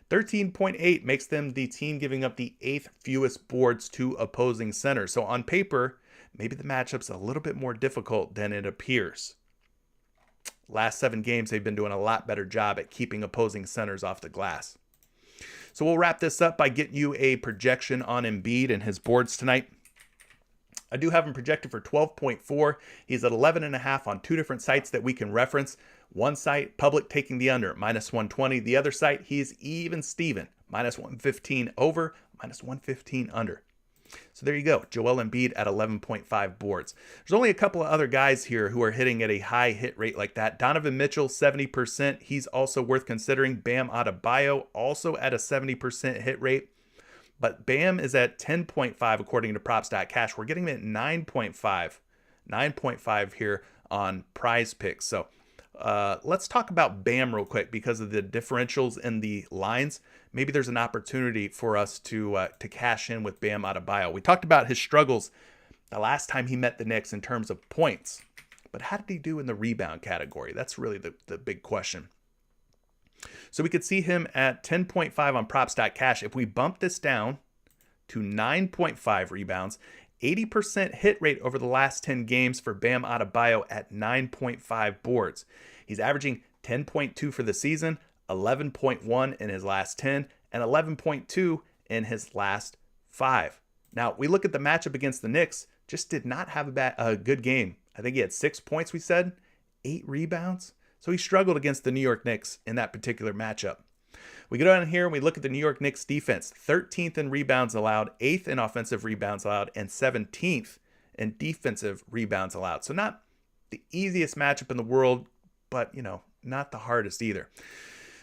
13.8 makes them the team giving up the 8th fewest boards to opposing centers. So on paper, maybe the matchup's a little bit more difficult than it appears. Last 7 games, they've been doing a lot better job at keeping opposing centers off the glass. So we'll wrap this up by getting you a projection on Embiid and his boards tonight. I do have him projected for 12.4. He's at 11.5 on 2 different sites that we can reference. One site, public, taking the under, -120. The other site, he's even Steven, -115 over, -115 under. So there you go, Joel Embiid at 11.5 boards. There's only a couple of other guys here who are hitting at a high hit rate like that. Donovan Mitchell, 70%. He's also worth considering. Bam Adebayo, also at a 70% hit rate. But Bam is at 10.5 according to props.cash. We're getting him at 9.5. 9.5 here on PrizePicks. So let's talk about Bam real quick because of the differentials in the lines. Maybe there's an opportunity for us to cash in with Bam Adebayo. We talked about his struggles the last time he met the Knicks in terms of points. But how did he do in the rebound category? That's really the big question. So we could see him at 10.5 on props.cash. If we bump this down to 9.5 rebounds, 80% hit rate over the last 10 games for Bam Adebayo at 9.5 boards. He's averaging 10.2 for the season, 11.1 in his last 10, and 11.2 in his last 5. Now, we look at the matchup against the Knicks, just did not have a good game. I think he had 6 points, we said, 8 rebounds. So he struggled against the New York Knicks in that particular matchup. We go down here and we look at the New York Knicks defense. 13th in rebounds allowed, 8th in offensive rebounds allowed, and 17th in defensive rebounds allowed. So not the easiest matchup in the world, but, not the hardest either.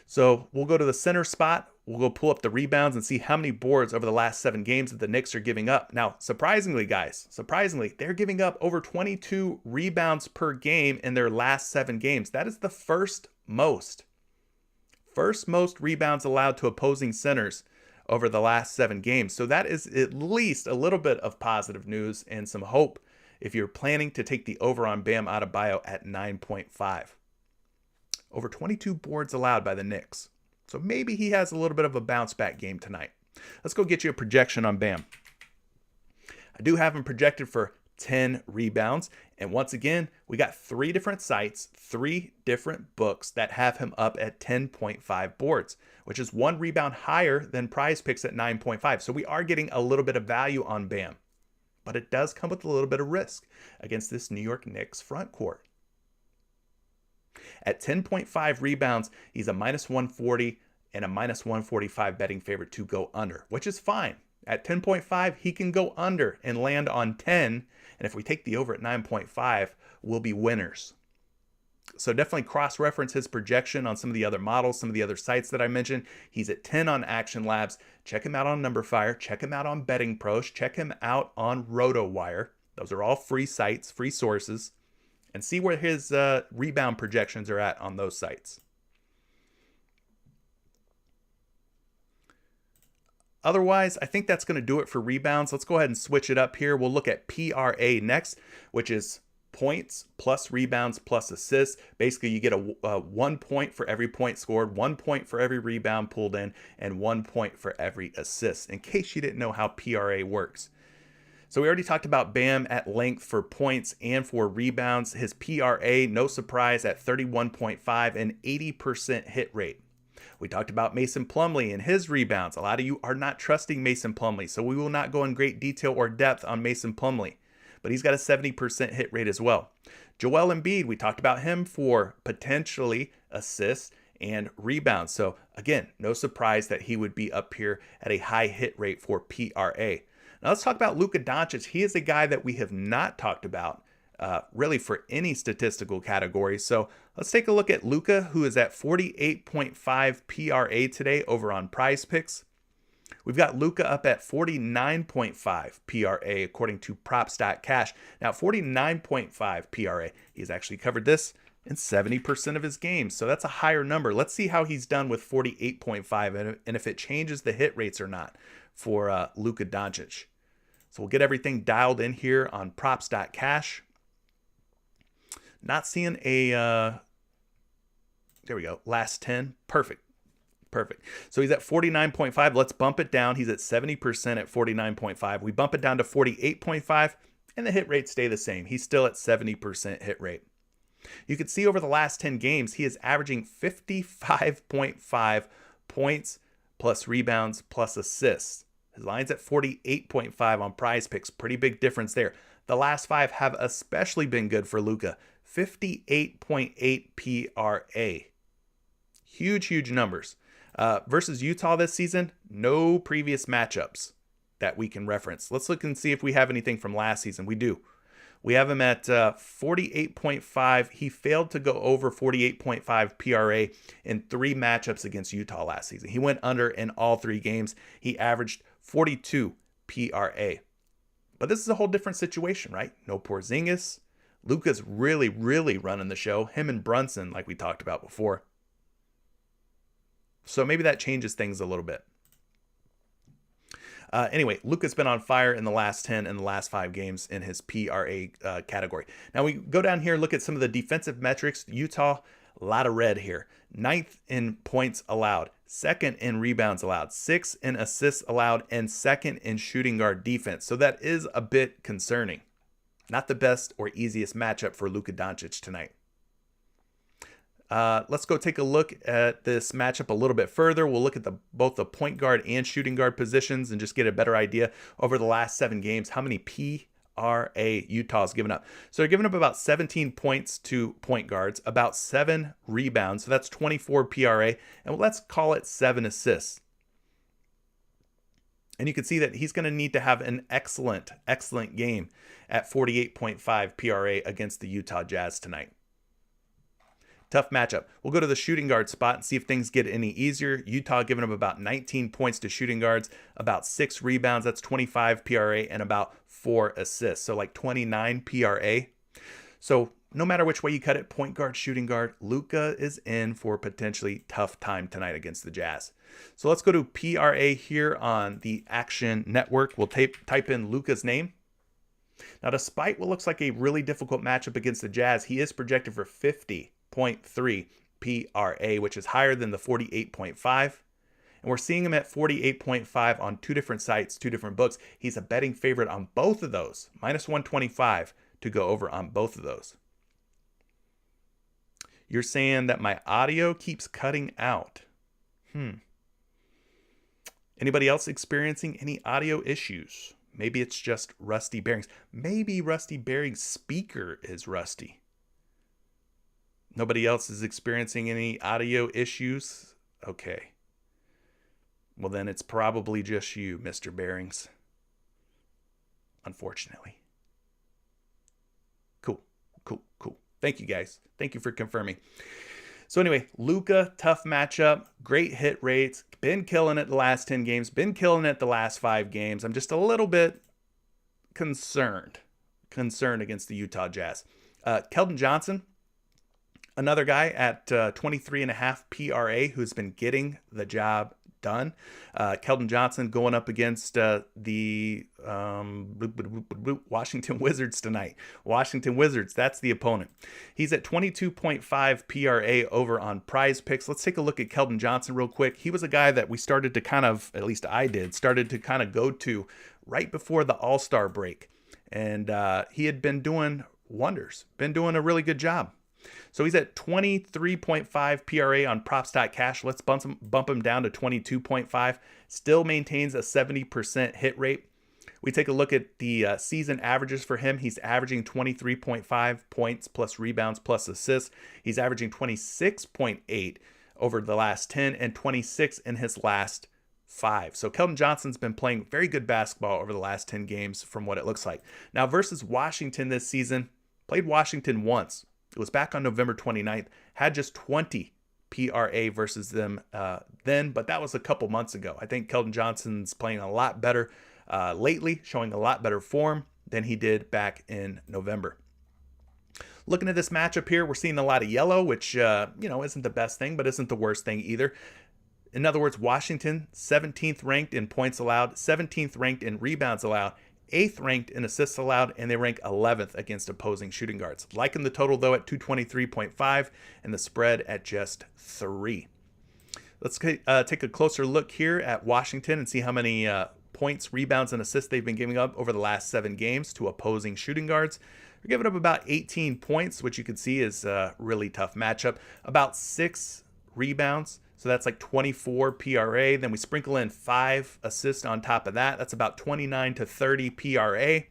So we'll go to the center spot. We'll go pull up the rebounds and see how many boards over the last 7 games that the Knicks are giving up. Now, surprisingly, they're giving up over 22 rebounds per game in their last 7 games. That is the first most rebounds allowed to opposing centers over the last 7 games. So that is at least a little bit of positive news and some hope if you're planning to take the over on Bam Adebayo at 9.5. Over 22 boards allowed by the Knicks. So maybe he has a little bit of a bounce back game tonight. Let's go get you a projection on Bam. I do have him projected for 10 rebounds. And once again, we got 3 different sites, 3 different books that have him up at 10.5 boards, which is 1 rebound higher than PrizePicks at 9.5. So we are getting a little bit of value on Bam, but it does come with a little bit of risk against this New York Knicks front court. At 10.5 rebounds, he's a minus 140 and a minus 145 betting favorite to go under, which is fine. At 10.5, he can go under and land on 10. And if we take the over at 9.5, we'll be winners. So definitely cross-reference his projection on some of the other models, some of the other sites that I mentioned. He's at 10 on Action Labs. Check him out on NumberFire. Check him out on Betting Pros. Check him out on RotoWire. Those are all free sites, free sources. And see where his rebound projections are at on those sites. Otherwise, I think that's going to do it for rebounds. Let's go ahead and switch it up here. We'll look at PRA next, which is points plus rebounds plus assists. Basically, you get a 1 point for every point scored, 1 point for every rebound pulled in, and 1 point for every assist, in case you didn't know how PRA works. So we already talked about Bam at length for points and for rebounds. His PRA, no surprise, at 31.5 and 80% hit rate. We talked about Mason Plumlee and his rebounds. A lot of you are not trusting Mason Plumlee, so we will not go in great detail or depth on Mason Plumlee, but he's got a 70% hit rate as well. Joel Embiid, we talked about him for potentially assists and rebounds. So again, no surprise that he would be up here at a high hit rate for PRA. Now let's talk about Luka Doncic. He is a guy that we have not talked about really for any statistical category. So let's take a look at Luka, who is at 48.5 PRA today over on PrizePicks. We've got Luka up at 49.5 PRA according to props.cash. Now 49.5 PRA, he's actually covered this in 70% of his games. So that's a higher number. Let's see how he's done with 48.5 and if it changes the hit rates or not for Luka Doncic. So we'll get everything dialed in here on props.cash. Not seeing a, there we go, last 10. Perfect. So he's at 49.5. Let's bump it down. He's at 70% at 49.5. We bump it down to 48.5 and the hit rates stay the same. He's still at 70% hit rate. You can see over the last 10 games, he is averaging 55.5 points plus rebounds plus assists. His line's at 48.5 on PrizePicks. Pretty big difference there. The last 5 have especially been good for Luka. 58.8 PRA. Huge numbers. Versus Utah this season, no previous matchups that we can reference. Let's look and see if we have anything from last season. We do. We have him at 48.5. He failed to go over 48.5 PRA in 3 matchups against Utah last season. He went under in all 3 games. He averaged 42 PRA. But this is a whole different situation, right? No Porzingis. Luka's really running the show. Him and Brunson, like we talked about before. So maybe that changes things a little bit. Anyway, Luka's been on fire in the last 10 and the last 5 games in his PRA category. Now we go down here and look at some of the defensive metrics. Utah, a lot of red here. 9th in points allowed, 2nd in rebounds allowed, 6th in assists allowed, and 2nd in shooting guard defense. So that is a bit concerning. Not the best or easiest matchup for Luka Doncic tonight. Let's go take a look at this matchup a little bit further. We'll look at both the point guard and shooting guard positions and just get a better idea over the last 7 games how many PRA Utah's given up. So they're giving up about 17 points to point guards, about 7 rebounds, so that's 24 PRA, and let's call it 7 assists. And you can see that he's going to need to have an excellent game at 48.5 PRA against the Utah Jazz tonight. Tough matchup. We'll go to the shooting guard spot and see if things get any easier. Utah giving up about 19 points to shooting guards, about 6 rebounds, that's 25 PRA, and about 4 assists. So like 29 PRA. So no matter which way you cut it, point guard, shooting guard, Luka is in for a potentially tough time tonight against the Jazz. So let's go to PRA here on the Action Network. We'll type in Luka's name. Now, despite what looks like a really difficult matchup against the Jazz, he is projected for 50.3 PRA, which is higher than the 48.5. And we're seeing him at 48.5 on two different sites, two different books. He's a betting favorite on both of those, minus 125 to go over on both of those. You're saying that my audio keeps cutting out. Anybody else experiencing any audio issues? Maybe it's just rusty bearings. Maybe Rusty Bearing's speaker is rusty. Nobody else is experiencing any audio issues? Okay. Well, then it's probably just you, Mr. Bearings. Unfortunately. Cool. Thank you, guys. Thank you for confirming. So anyway, Luka, tough matchup, great hit rates, been killing it the last 10 games, been killing it the last 5 games. I'm just a little bit concerned against the Utah Jazz. Keldon Johnson, another guy at 23.5 PRA who's been getting the job done. Keldon Johnson going up against the Washington Wizards tonight. Washington Wizards, that's the opponent. He's at 22.5 PRA over on PrizePicks. Let's take a look at Keldon Johnson real quick. He was a guy that we started to kind of, at least I did, started to kind of go to right before the All-Star break. And he had been doing wonders, been doing a really good job. So he's at 23.5 PRA on Props.cash. Let's bump him down to 22.5. Still maintains a 70% hit rate. We take a look at the season averages for him. He's averaging 23.5 points plus rebounds plus assists. He's averaging 26.8 over the last 10 and 26 in his last 5. So Keldon Johnson's been playing very good basketball over the last 10 games from what it looks like. Now versus Washington this season, played Washington once. It was back on November 29th, had just 20 PRA versus them then, but that was a couple months ago. I think Keldon Johnson's playing a lot better lately, showing a lot better form than he did back in November. Looking at this matchup here, we're seeing a lot of yellow, which isn't the best thing, but isn't the worst thing either. In other words, Washington, 17th ranked in points allowed, 17th ranked in rebounds allowed, 8th ranked in assists allowed, and they rank 11th against opposing shooting guards. Liking the total, though, at 223.5 and the spread at just 3. Let's take a closer look here at Washington and see how many points, rebounds, and assists they've been giving up over the last 7 games to opposing shooting guards. They're giving up about 18 points, which you can see is a really tough matchup. About 6 rebounds. So that's like 24 PRA. Then we sprinkle in 5 assists on top of that. That's about 29 to 30 PRA.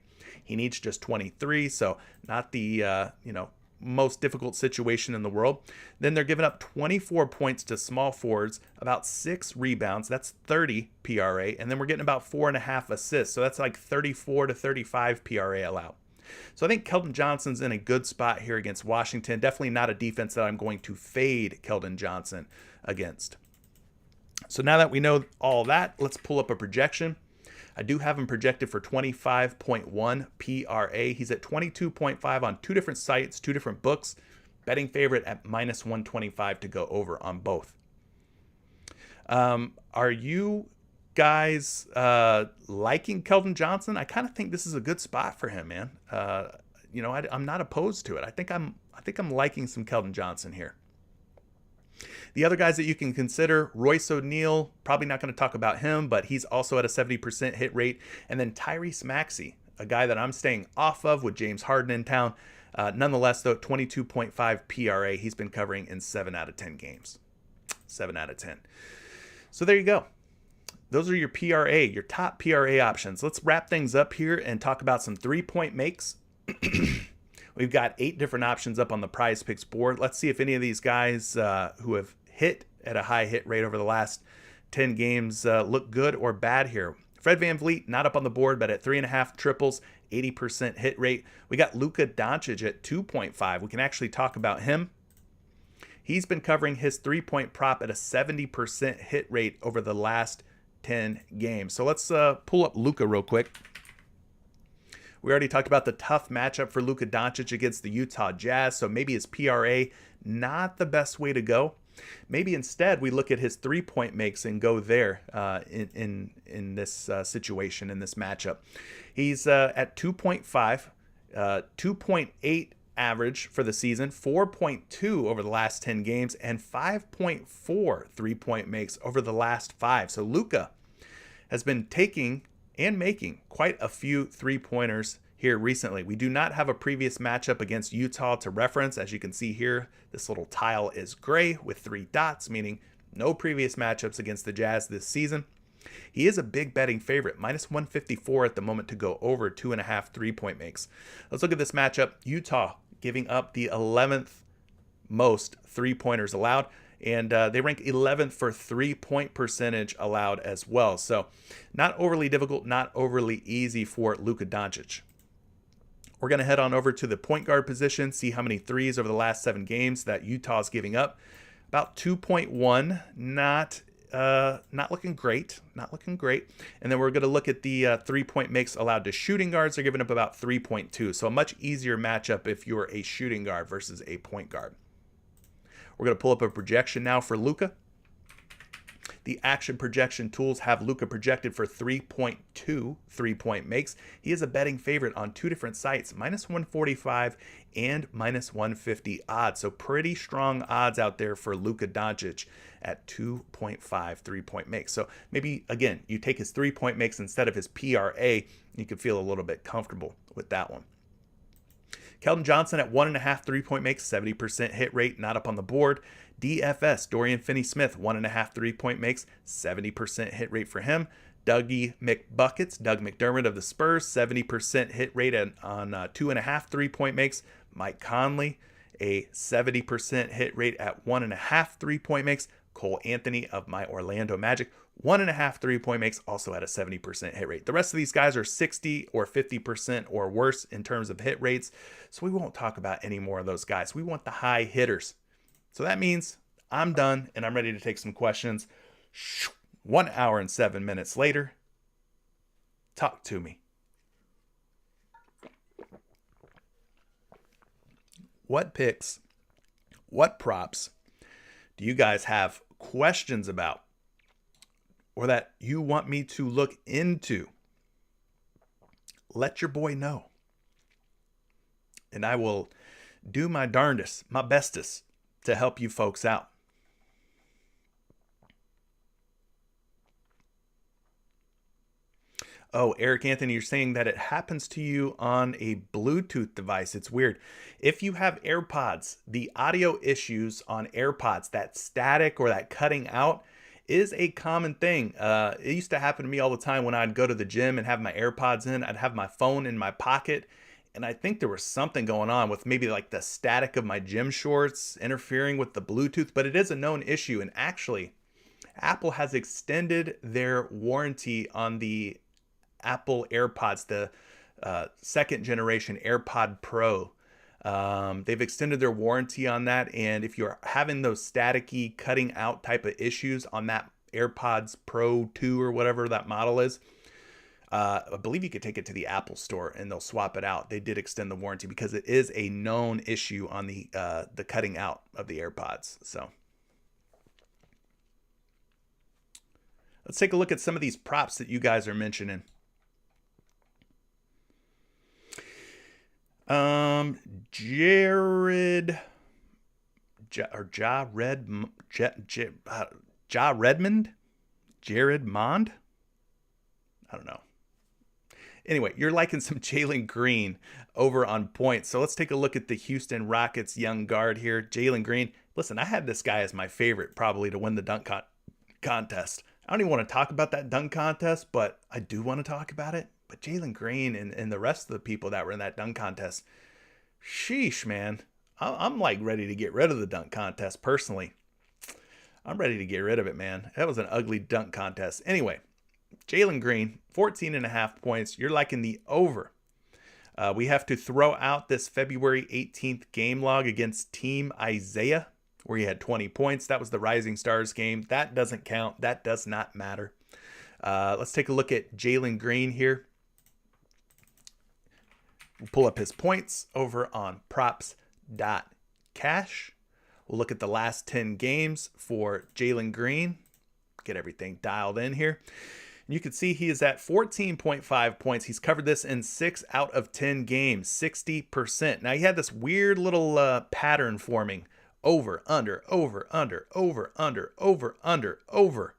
He needs just 23, so not the most difficult situation in the world. Then they're giving up 24 points to small forwards, about 6 rebounds. That's 30 PRA, and then we're getting about 4.5 assists. So that's like 34 to 35 PRA allowed. So I think Keldon Johnson's in a good spot here against Washington. Definitely not a defense that I'm going to fade Keldon Johnson against. So now that we know all that, let's pull up a projection. I do have him projected for 25.1 PRA. He's at 22.5 on 2 different sites, 2 different books. Betting favorite at minus 125 to go over on both. Are you guys liking Keldon Johnson? I kind of think this is a good spot for him, man. I'm not opposed to it. I think I'm liking some Keldon Johnson here. The other guys that you can consider, Royce O'Neal, probably not going to talk about him, but he's also at a 70% hit rate. And then Tyrese Maxey, a guy that I'm staying off of with James Harden in town. Nonetheless, though, 22.5 PRA, he's been covering in 7 out of 10 games. 7 out of 10. So there you go. Those are your PRA, your top PRA options. Let's wrap things up here and talk about some 3-point makes. We've got 8 different options up on the PrizePicks board. Let's see if any of these guys who have hit at a high hit rate over the last 10 games look good or bad here. Fred VanVleet, not up on the board, but at 3.5 triples, 80% hit rate. We got Luka Doncic at 2.5. We can actually talk about him. He's been covering his 3-point prop at a 70% hit rate over the last 10 games. So let's pull up Luka real quick. We already talked about the tough matchup for Luka Doncic against the Utah Jazz, so maybe his PRA not the best way to go. Maybe instead we look at his 3-point makes and go there in this situation, in this matchup. He's at 2.5, 2.8 average for the season, 4.2 over the last 10 games, and 5.4 3-point makes over the last 5. So Luka has been taking and making quite a few 3-pointers here recently. We do not have a previous matchup against Utah to reference. As you can see here, this little tile is gray with 3 dots, meaning no previous matchups against the Jazz this season. He is a big betting favorite, minus 154 at the moment to go over 2.5 3-point makes. Let's look at this matchup. Utah giving up the 11th most 3-pointers allowed, and they rank 11th for 3-point percentage allowed as well. So not overly difficult, not overly easy for Luka Doncic. We're going to head on over to the point guard position, see how many threes over the last 7 games that Utah's giving up. About 2.1, not looking great, And then we're going to look at the 3-point makes allowed to shooting guards. They're giving up about 3.2. So a much easier matchup if you're a shooting guard versus a point guard. We're going to pull up a projection now for Luka. The action projection tools have Luka projected for 3.2 3-point makes. He is a betting favorite on 2 different sites, minus 145 and minus 150 odds. So pretty strong odds out there for Luka Doncic at 2.5 3-point makes. So maybe, again, you take his 3-point makes instead of his PRA. You can feel a little bit comfortable with that one. Keldon Johnson at 1.5 3-point makes, 70% hit rate, not up on the board. DFS, Dorian Finney-Smith, 1.5 3-point makes, 70% hit rate for him. Dougie McBuckets, Doug McDermott of the Spurs, 70% hit rate on 2.5 3-point makes. Mike Conley, a 70% hit rate at 1.5 3-point makes. Cole Anthony of my Orlando Magic, 1.5 3-point makes, also at a 70% hit rate. The rest of these guys are 60 or 50% or worse in terms of hit rates, so we won't talk about any more of those guys. We want the high hitters. So that means I'm done and I'm ready to take some questions. 1 hour and 7 minutes later, talk to me. What picks, what props do you guys have questions about or that you want me to look into? Let your boy know. And I will do my darndest, my bestest to help you folks out. Oh, Eric Anthony, you're saying that it happens to you on a Bluetooth device. It's weird. If you have AirPods, the audio issues on AirPods, that static or that cutting out is a common thing. It used to happen to me all the time when I'd go to the gym and have my AirPods in. I'd have my phone in my pocket, and I think there was something going on with maybe like the static of my gym shorts interfering with the Bluetooth, but it is a known issue. And actually, Apple has extended their warranty on the Apple AirPods, the second generation AirPod Pro. They've extended their warranty on that, and if you're having those staticky cutting out type of issues on that AirPods Pro 2 or whatever that model is, I believe you could take it to the Apple store and they'll swap it out. They did extend the warranty because it is a known issue on the cutting out of the AirPods. So let's take a look at some of these props that you guys are mentioning. Jared Mond. I don't know. Anyway, you're liking some Jalen Green over on points. So let's take a look at the Houston Rockets young guard here. Jalen Green. Listen, I had this guy as my favorite probably to win the dunk contest. I don't even want to talk about that dunk contest, but I do want to talk about it. But Jalen Green and the rest of the people that were in that dunk contest, sheesh, man. I'm like ready to get rid of the dunk contest personally. I'm ready to get rid of it, man. That was an ugly dunk contest. Anyway, Jalen Green, 14.5 points. You're liking the over. We have to throw out this February 18th game log against Team Isaiah, where he had 20 points. That was the Rising Stars game. That doesn't count. That does not matter. Let's take a look at Jalen Green here. We'll pull up his points over on props.cash. We'll look at the last 10 games for Jalen Green. Get everything dialed in here. And you can see he is at 14.5 points. He's covered this in 6 out of 10 games, 60%. Now, he had this weird little pattern forming. Over, under, over, under, over, under, over, under, over.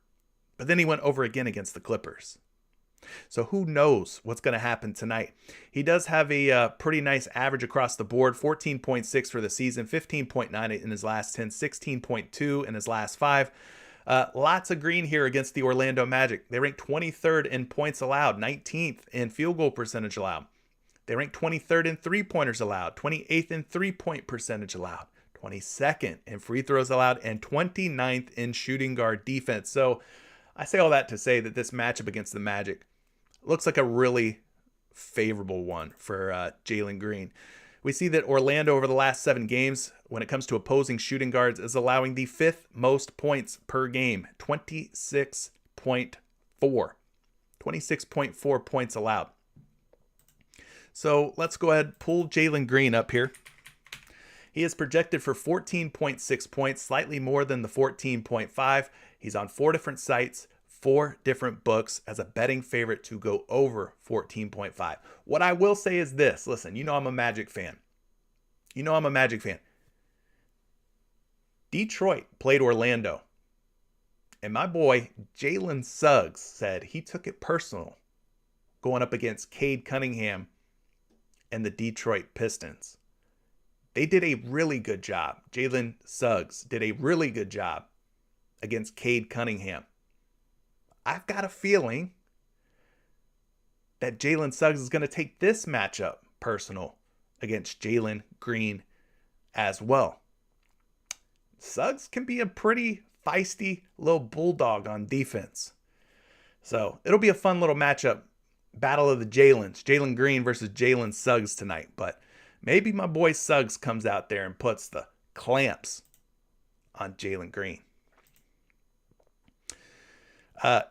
But then he went over again against the Clippers. So who knows what's going to happen tonight. He does have a pretty nice average across the board, 14.6 for the season, 15.9 in his last 10, 16.2 in his last 5. Lots of green here against the Orlando Magic. They rank 23rd in points allowed, 19th in field goal percentage allowed. They rank 23rd in three-pointers allowed, 28th in three-point percentage allowed, 22nd in free throws allowed, and 29th in shooting guard defense. So I say all that to say that this matchup against the Magic looks like a really favorable one for Jalen Green. We see that Orlando over the last 7 games, when it comes to opposing shooting guards, is allowing the 5th most points per game, 26.4. 26.4 points allowed. So let's go ahead and pull Jalen Green up here. He is projected for 14.6 points, slightly more than the 14.5. He's on 4 different sites, 4 different books as a betting favorite to go over 14.5. What I will say is this. Listen, you know I'm a Magic fan. Detroit played Orlando. And my boy, Jalen Suggs, said he took it personal going up against Cade Cunningham and the Detroit Pistons. They did a really good job. Jalen Suggs did a really good job against Cade Cunningham. I've got a feeling that Jalen Suggs is going to take this matchup personal against Jalen Green as well. Suggs can be a pretty feisty little bulldog on defense. So it'll be a fun little matchup. Battle of the Jalens. Jalen Green versus Jalen Suggs tonight. But maybe my boy Suggs comes out there and puts the clamps on Jalen Green.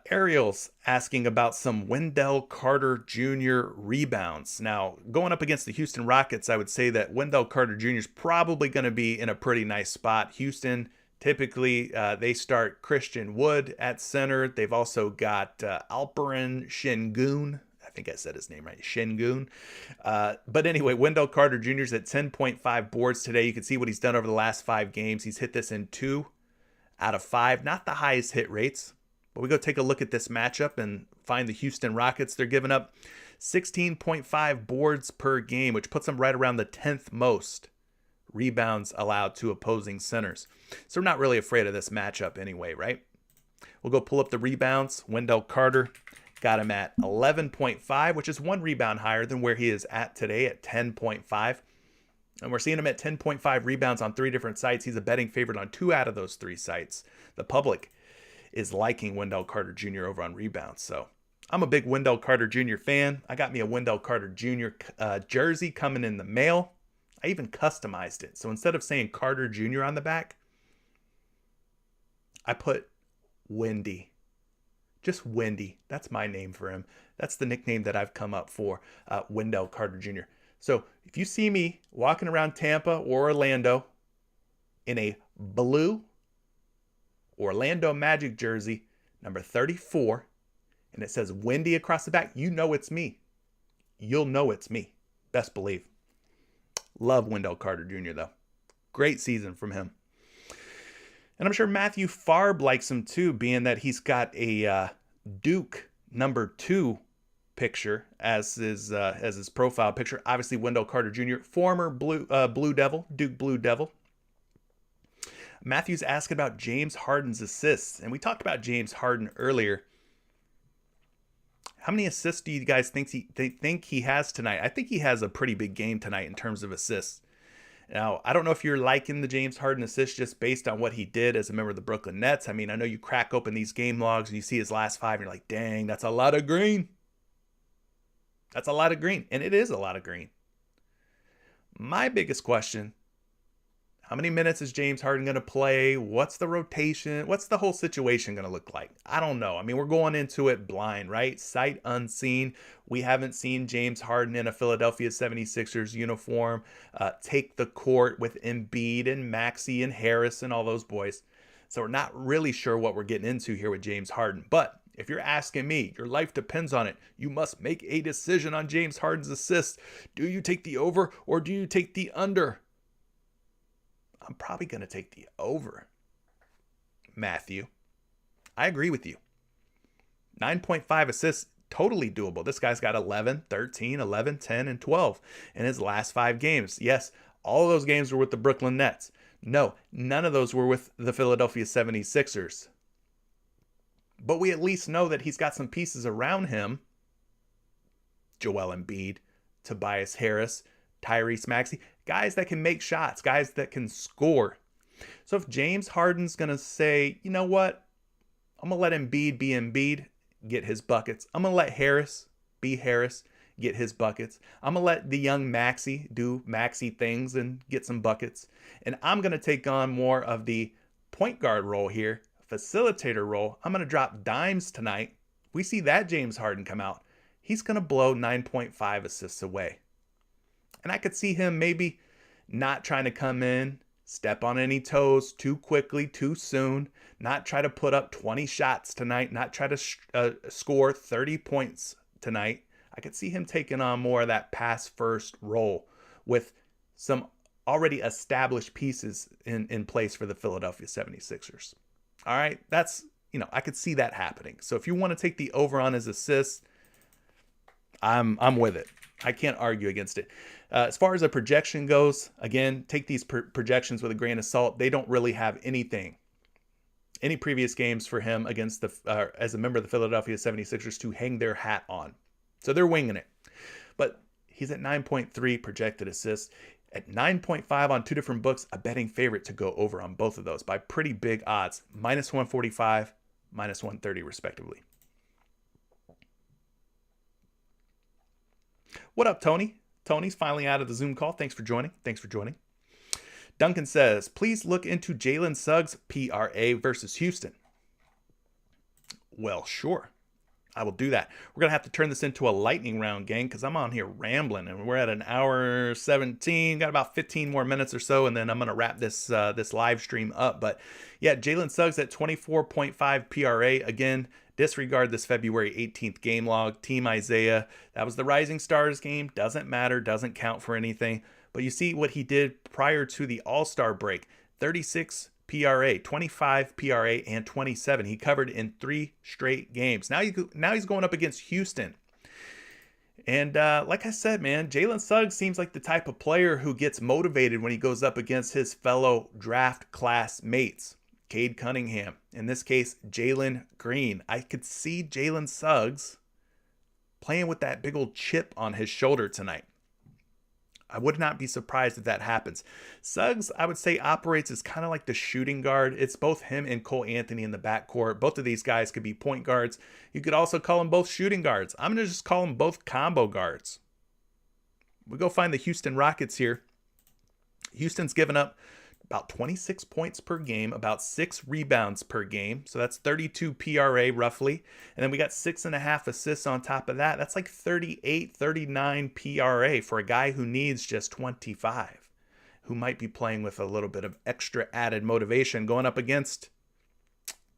Ariel's asking about some Wendell Carter Jr. rebounds. Now, going up against the Houston Rockets, I would say that Wendell Carter Jr. is probably going to be in a pretty nice spot. Houston, typically, they start Christian Wood at center. They've also got Alperen Sengun. I think I said his name right, Sengun. But anyway, Wendell Carter Jr. is at 10.5 boards today. You can see what he's done over the last 5 games. He's hit this in 2 out of 5. Not the highest hit rates. But we go take a look at this matchup and find the Houston Rockets. They're giving up 16.5 boards per game, which puts them right around the 10th most rebounds allowed to opposing centers. So we're not really afraid of this matchup anyway, right? We'll go pull up the rebounds. Wendell Carter got him at 11.5, which is 1 rebound higher than where he is at today at 10.5. And we're seeing him at 10.5 rebounds on 3 different sites. He's a betting favorite on 2 out of those 3 sites. The public is liking Wendell Carter Jr. over on rebounds. So I'm a big Wendell Carter Jr. fan. I got me a Wendell Carter Jr. Jersey coming in the mail. I even customized it. So instead of saying Carter Jr. on the back, I put Wendy. Just Wendy. That's my name for him. That's the nickname that I've come up for, Wendell Carter Jr. So if you see me walking around Tampa or Orlando in a blue Orlando Magic jersey, number 34, and it says Wendy across the back, you know it's me. You'll know it's me. Best believe. Love Wendell Carter Jr. though. Great season from him. And I'm sure Matthew Farb likes him too, being that he's got a Duke number 2 picture as his profile picture. Obviously Wendell Carter Jr., former Blue Devil, Duke Blue Devil. Matthew's asking about James Harden's assists, and we talked about James Harden earlier. How many assists do you guys think he has tonight? I think he has a pretty big game tonight in terms of assists. Now, I don't know if you're liking the James Harden assists just based on what he did as a member of the Brooklyn Nets. I mean, I know you crack open these game logs and you see his last 5 and you're like, dang, that's a lot of green. That's a lot of green, and it is a lot of green. My biggest question: how many minutes is James Harden going to play? What's the rotation? What's the whole situation going to look like? I don't know. I mean, we're going into it blind, right? Sight unseen. We haven't seen James Harden in a Philadelphia 76ers uniform take the court with Embiid and Maxey and Harris and all those boys. So we're not really sure what we're getting into here with James Harden. But If you're asking me, your life depends on it. You must make a decision on James Harden's assists. Do you take the over or do you take the under? I'm probably going to take the over. Matthew, I agree with you. 9.5 assists, totally doable. This guy's got 11, 13, 11, 10, and 12 in his last 5 games. Yes, all of those games were with the Brooklyn Nets. No, none of those were with the Philadelphia 76ers. But we at least know that he's got some pieces around him. Joel Embiid, Tobias Harris, Tyrese Maxey, guys that can make shots, guys that can score. So if James Harden's going to say, you know what, I'm going to let Embiid be Embiid, get his buckets. I'm going to let Harris be Harris, get his buckets. I'm going to let the young Maxey do Maxey things and get some buckets. And I'm going to take on more of the point guard role here, facilitator role. I'm going to drop dimes tonight. We see that James Harden come out. He's going to blow 9.5 assists away. And I could see him maybe not trying to come in, step on any toes too quickly, too soon, not try to put up 20 shots tonight, not try to score 30 points tonight. I could see him taking on more of that pass first role with some already established pieces in place for the Philadelphia 76ers. All right, that's, I could see that happening. So if you want to take the over on his assists, I'm with it. I can't argue against it. As far as a projection goes, again, take these projections with a grain of salt. They don't really have any previous games for him against as a member of the Philadelphia 76ers to hang their hat on. So they're winging it. But he's at 9.3 projected assists. At 9.5 on 2 different books, a betting favorite to go over on both of those by pretty big odds. Minus 145, minus 130 respectively. What up, Tony? Tony's finally out of the Zoom call. Thanks for joining. Duncan says, please look into Jalen Suggs' PRA versus Houston. Well, sure. I will do that. We're going to have to turn this into a lightning round, gang, because I'm on here rambling, and we're at an hour 17. Got about 15 more minutes or so, and then I'm going to wrap this live stream up. But, yeah, Jalen Suggs at 24.5 PRA. Again, disregard this February 18th game log. Team Isaiah, that was the Rising Stars game. Doesn't matter, doesn't count for anything. But you see what he did prior to the All-Star break. 36 PRA, 25 PRA, and 27. He covered in 3 straight games. Now he's going up against Houston. And like I said, man, Jalen Suggs seems like the type of player who gets motivated when he goes up against his fellow draft class mates. Cade Cunningham, in this case, Jalen Green. I could see Jalen Suggs playing with that big old chip on his shoulder tonight. I would not be surprised if that happens. Suggs, I would say, operates as kind of like the shooting guard. It's both him and Cole Anthony in the backcourt. Both of these guys could be point guards. You could also call them both shooting guards. I'm going to just call them both combo guards. We go find the Houston Rockets here. Houston's given up about 26 points per game, about 6 rebounds per game. So that's 32 PRA roughly. And then we got 6.5 assists on top of that. That's like 38, 39 PRA for a guy who needs just 25, who might be playing with a little bit of extra added motivation going up against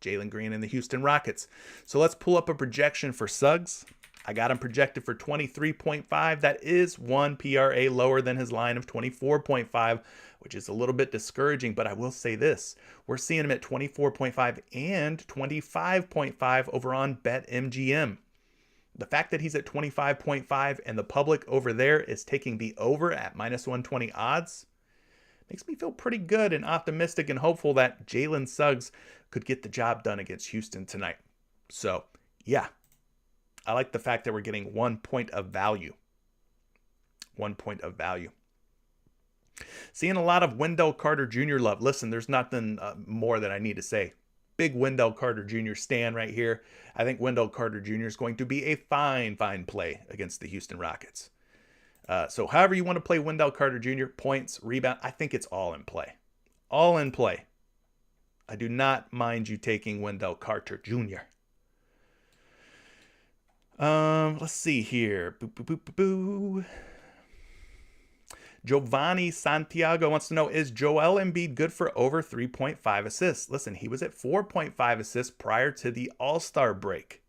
Jalen Green and the Houston Rockets. So let's pull up a projection for Suggs. I got him projected for 23.5. That is 1 PRA lower than his line of 24.5, which is a little bit discouraging. But I will say this. We're seeing him at 24.5 and 25.5 over on BetMGM. The fact that he's at 25.5 and the public over there is taking the over at minus 120 odds makes me feel pretty good and optimistic and hopeful that Jalen Suggs could get the job done against Houston tonight. So, yeah. I like the fact that we're getting 1 point of value. 1 point of value. Seeing a lot of Wendell Carter Jr. love. Listen, there's nothing more that I need to say. Big Wendell Carter Jr. stand right here. I think Wendell Carter Jr. is going to be a fine play against the Houston Rockets. So however you want to play Wendell Carter Jr., points, rebound, I think it's all in play. All in play. I do not mind you taking Wendell Carter Jr. Let's see here. Giovanni Santiago wants to know, is Joel Embiid good for over 3.5 assists? Listen, he was at 4.5 assists prior to the All-Star break.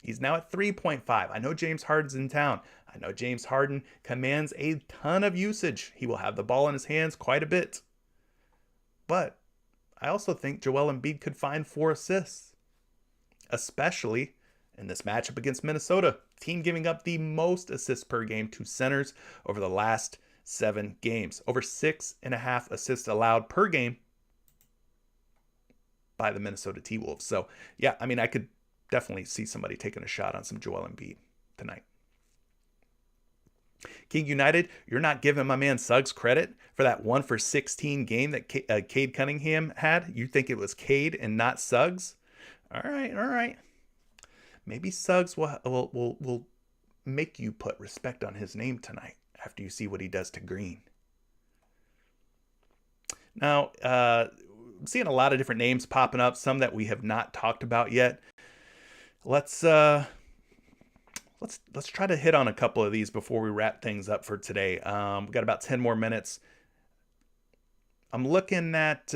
He's now at 3.5. I know James Harden's in town. I know James Harden commands a ton of usage. He will have the ball in his hands quite a bit. But I also think Joel Embiid could find 4 assists, especially in this matchup against Minnesota, team giving up the most assists per game to centers over the last 7 games. Over 6.5 assists allowed per game by the Minnesota T-Wolves. So, yeah, I mean, I could definitely see somebody taking a shot on some Joel Embiid tonight. King United, you're not giving my man Suggs credit for that 1 for 16 game that Cade Cunningham had. You think it was Cade and not Suggs? All right. Maybe Suggs will make you put respect on his name tonight after you see what he does to Green. Now, I'm seeing a lot of different names popping up, some that we have not talked about yet. Let's try to hit on a couple of these before we wrap things up for today. We've got about 10 more minutes. I'm looking at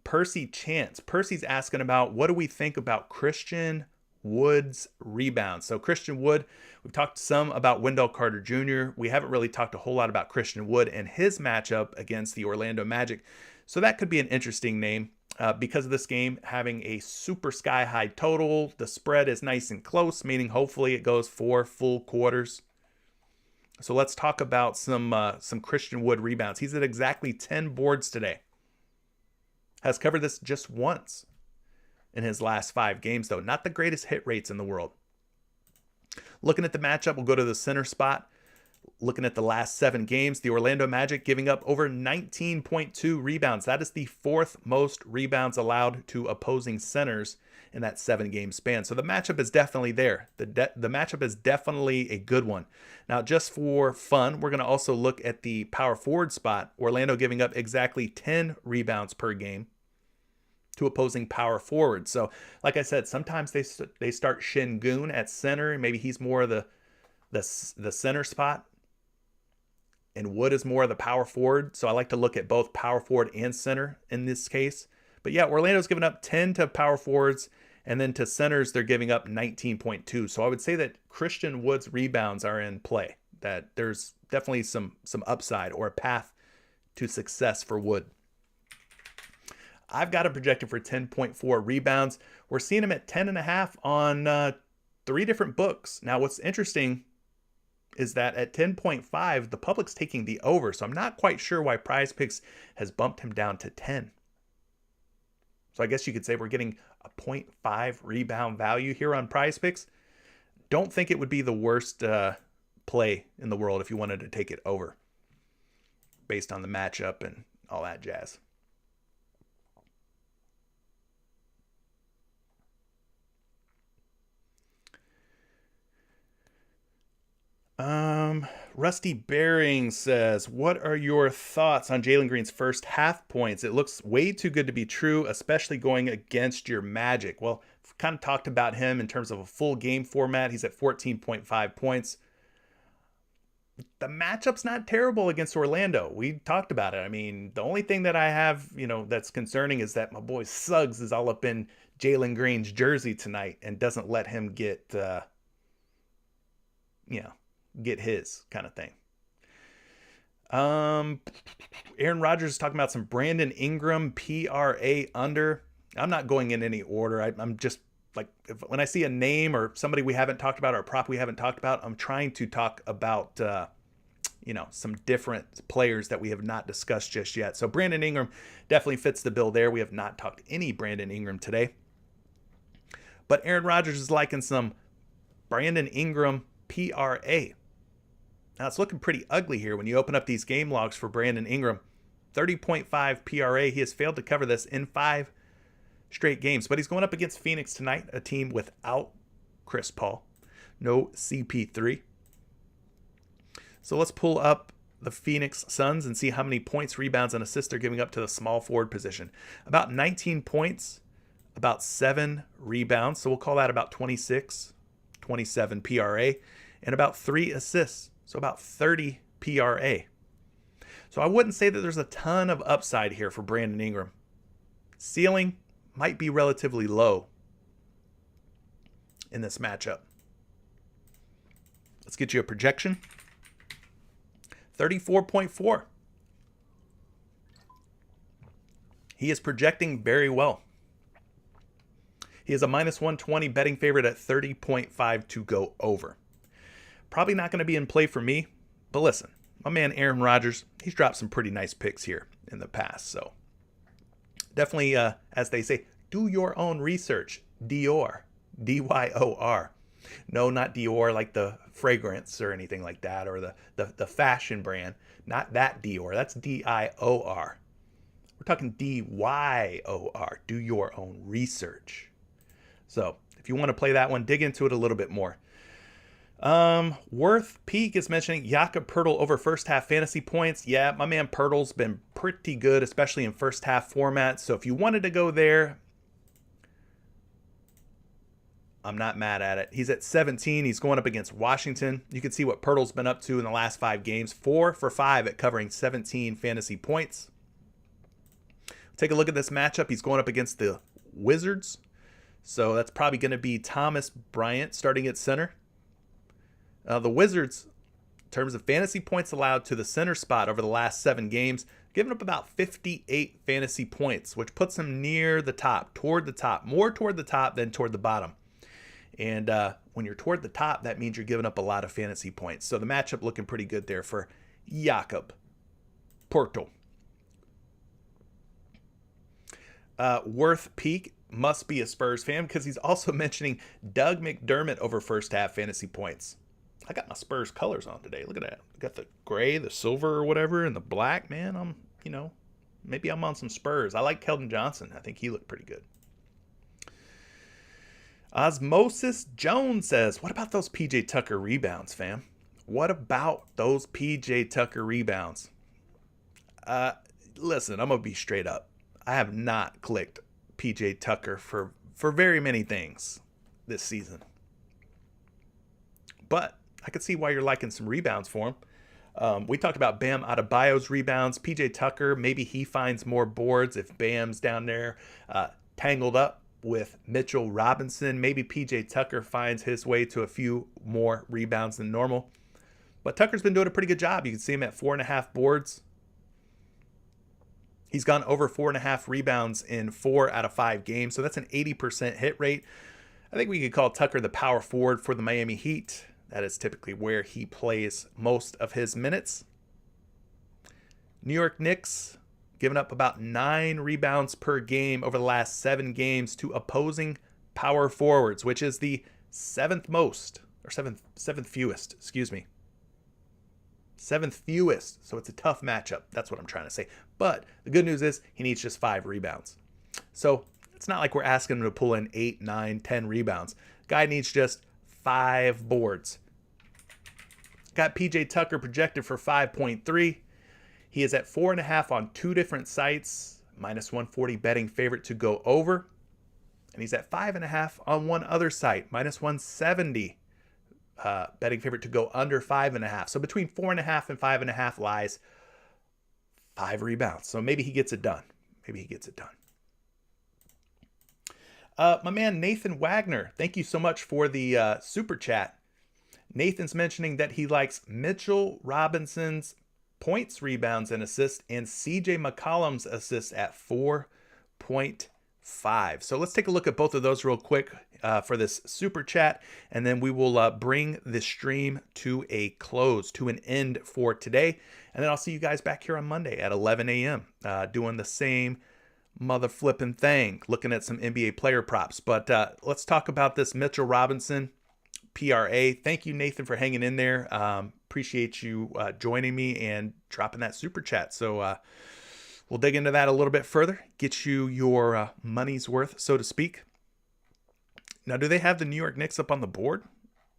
Percy Chance. Percy's asking about what do we think about Christian Wood's rebounds. So Christian Wood, we've talked some about Wendell Carter Jr. We haven't really talked a whole lot about Christian Wood and his matchup against the Orlando Magic. So that could be an interesting name. Because of this game having a super sky high total, the spread is nice and close, meaning hopefully it goes 4 full quarters. So let's talk about some Christian Wood rebounds. He's at exactly 10 boards today. Has covered this just once in his last 5 games, though. Not the greatest hit rates in the world. Looking at the matchup, we'll go to the center spot. Looking at the last 7 games, the Orlando Magic giving up over 19.2 rebounds. That is the 4th most rebounds allowed to opposing centers in that 7-game span. So the matchup is definitely there. The matchup is definitely a good one. Now, just for fun, we're going to also look at the power forward spot. Orlando giving up exactly 10 rebounds per game to opposing power forward. So, like I said, sometimes they start Şengün at center, and maybe he's more of the center spot, and Wood is more of the power forward. So I like to look at both power forward and center in this case. But yeah, Orlando's giving up 10 to power forwards, and then to centers, they're giving up 19.2. So I would say that Christian Wood's rebounds are in play, that there's definitely some upside or a path to success for Wood. I've got him projected for 10.4 rebounds. We're seeing him at 10.5 on 3 different books. Now, what's interesting is that at 10.5, the public's taking the over. So I'm not quite sure why PrizePicks has bumped him down to 10. So I guess you could say we're getting a 0.5 rebound value here on PrizePicks. Don't think it would be the worst play in the world if you wanted to take it over based on the matchup and all that jazz. Rusty Bearing says, what are your thoughts on Jalen Green's first half points? It looks way too good to be true, especially going against your Magic. Well, I've kind of talked about him in terms of a full game format. He's at 14.5 points. The matchup's not terrible against Orlando. We talked about it. I mean, the only thing that I have, that's concerning is that my boy Suggs is all up in Jalen Green's jersey tonight and doesn't let him get his kind of thing. Aaron Rodgers is talking about some Brandon Ingram PRA under. I'm not going in any order. I'm just like, when I see a name or somebody we haven't talked about or a prop we haven't talked about, I'm trying to talk about some different players that we have not discussed just yet. So Brandon Ingram definitely fits the bill there. We have not talked any Brandon Ingram today. But Aaron Rodgers is liking some Brandon Ingram PRA. Now, it's looking pretty ugly here when you open up these game logs for Brandon Ingram. 30.5 PRA. He has failed to cover this in 5 straight games. But he's going up against Phoenix tonight, a team without Chris Paul. No CP3. So let's pull up the Phoenix Suns and see how many points, rebounds, and assists they're giving up to the small forward position. About 19 points, about 7 rebounds. So we'll call that about 26, 27 PRA. And about 3 assists. So about 30 PRA. So I wouldn't say that there's a ton of upside here for Brandon Ingram. Ceiling might be relatively low. in this matchup. Let's get you a projection. 34.4. He is projecting very well. He is a minus 120 betting favorite at 30.5 to go over. Probably not going to be in play for me, but listen, my man Aaron Rodgers, he's dropped some pretty nice picks here in the past. So definitely, as they say, do your own research. Dior, D-Y-O-R. No, not Dior like the fragrance or anything like that, or the fashion brand. Not that Dior. That's D-I-O-R. We're talking D-Y-O-R. Do your own research. So if you want to play that one, dig into it a little bit more. Worth Peak is mentioning Jakob Poeltl over first half fantasy points. Yeah, my man Poeltl's been pretty good, especially in first half format. So if you wanted to go there, I'm not mad at it. He's at 17. He's going up against Washington. You can see what Poeltl's been up to in the last 5 games. 4 for 5 at covering 17 fantasy points. Take a look at this matchup. He's going up against the Wizards. So that's probably going to be Thomas Bryant starting at center. The Wizards, in terms of fantasy points allowed to the center spot over the last 7 games, giving up about 58 fantasy points, which puts them near the top, toward the top, more toward the top than toward the bottom. And when you're toward the top, that means you're giving up a lot of fantasy points. So the matchup looking pretty good there for Jakob Poeltl. Worth Peak must be a Spurs fan because he's also mentioning Doug McDermott over first half fantasy points. I got my Spurs colors on today. Look at that. I got the gray, the silver or whatever, and the black. Man, maybe I'm on some Spurs. I like Keldon Johnson. I think he looked pretty good. Osmosis Jones says, what about those PJ Tucker rebounds, fam? What about those PJ Tucker rebounds? Listen, I'm going to be straight up. I have not clicked PJ Tucker for very many things this season. But I could see why you're liking some rebounds for him. We talked about Bam Adebayo's rebounds. PJ Tucker, maybe he finds more boards if Bam's down there tangled up with Mitchell Robinson. Maybe PJ Tucker finds his way to a few more rebounds than normal. But Tucker's been doing a pretty good job. You can see him at 4.5 boards. He's gone over 4.5 rebounds in 4 out of 5 games. So that's an 80% hit rate. I think we could call Tucker the power forward for the Miami Heat. That is typically where he plays most of his minutes. New York Knicks giving up about 9 rebounds per game over the last 7 games to opposing power forwards, which is the 7th fewest, excuse me. 7th fewest. So it's a tough matchup. That's what I'm trying to say. But the good news is he needs just 5 rebounds. So it's not like we're asking him to pull in 8, 9, 10 rebounds. Guy needs just 5 boards. Got PJ Tucker projected for 5.3. He is at 4.5 on 2 different sites. Minus 140 betting favorite to go over. And he's at 5.5 on one other site. Minus 170 betting favorite to go under 5.5. So between 4.5 and 5.5 lies 5 rebounds. So maybe he gets it done. My man Nathan Wagner, thank you so much for the super chat. Nathan's mentioning that he likes Mitchell Robinson's points, rebounds, and assists, and CJ McCollum's assists at 4.5. So let's take a look at both of those real quick for this super chat, and then we will bring the stream to a close, to an end for today. And then I'll see you guys back here on Monday at 11 a.m. Doing the same mother flipping thing, looking at some NBA player props. But let's talk about this Mitchell Robinson PRA. Thank you, Nathan, for hanging in there. Appreciate you joining me and dropping that super chat. So we'll dig into that a little bit further, get you your money's worth, so to speak. Now, do they have the New York Knicks up on the board?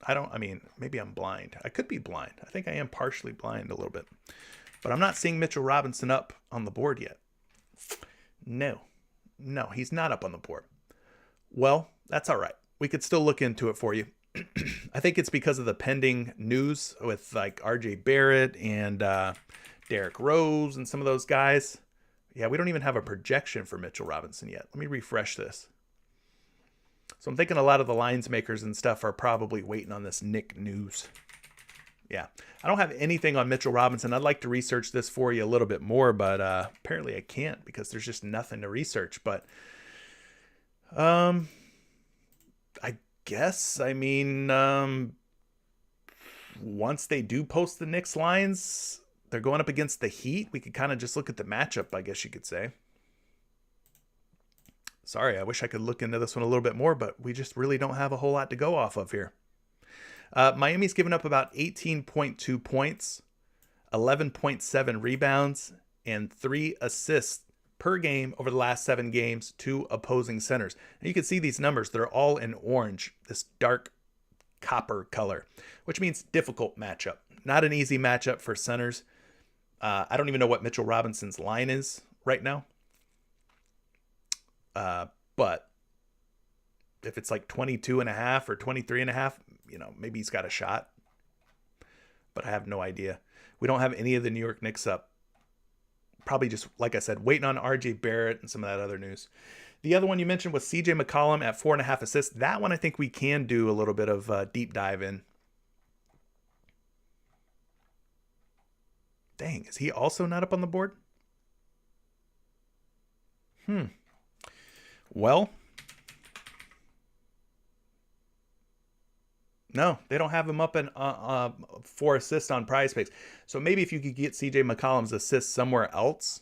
Maybe I'm blind. I could be blind. I think I am partially blind a little bit. But I'm not seeing Mitchell Robinson up on the board yet. No, he's not up on the board. Well, that's all right. We could still look into it for you. I think it's because of the pending news with like RJ Barrett and Derrick Rose and some of those guys. Yeah, we don't even have a projection for Mitchell Robinson yet. Let me refresh this. So I'm thinking a lot of the lines makers and stuff are probably waiting on this Nick news. Yeah, I don't have anything on Mitchell Robinson. I'd like to research this for you a little bit more, but apparently I can't because there's just nothing to research. But I guess, once they do post the Knicks lines, they're going up against the Heat. We could kind of just look at the matchup, I guess you could say. Sorry, I wish I could look into this one a little bit more, but we just really don't have a whole lot to go off of here. Miami's given up about 18.2 points, 11.7 rebounds, and 3 assists per game over the last 7 games to opposing centers. And you can see these numbers. They're all in orange, this dark copper color, which means difficult matchup. Not an easy matchup for centers. I don't even know what Mitchell Robinson's line is right now. But if it's like 22.5 or 23.5, maybe he's got a shot. But I have no idea. We don't have any of the New York Knicks up. Probably just, like I said, waiting on RJ Barrett and some of that other news. The other one you mentioned was CJ McCollum at 4.5 assists. That one I think we can do a little bit of deep dive in. Dang, is he also not up on the board? Well, no, they don't have him up in 4 assists on PrizePicks. So maybe if you could get CJ McCollum's assist somewhere else,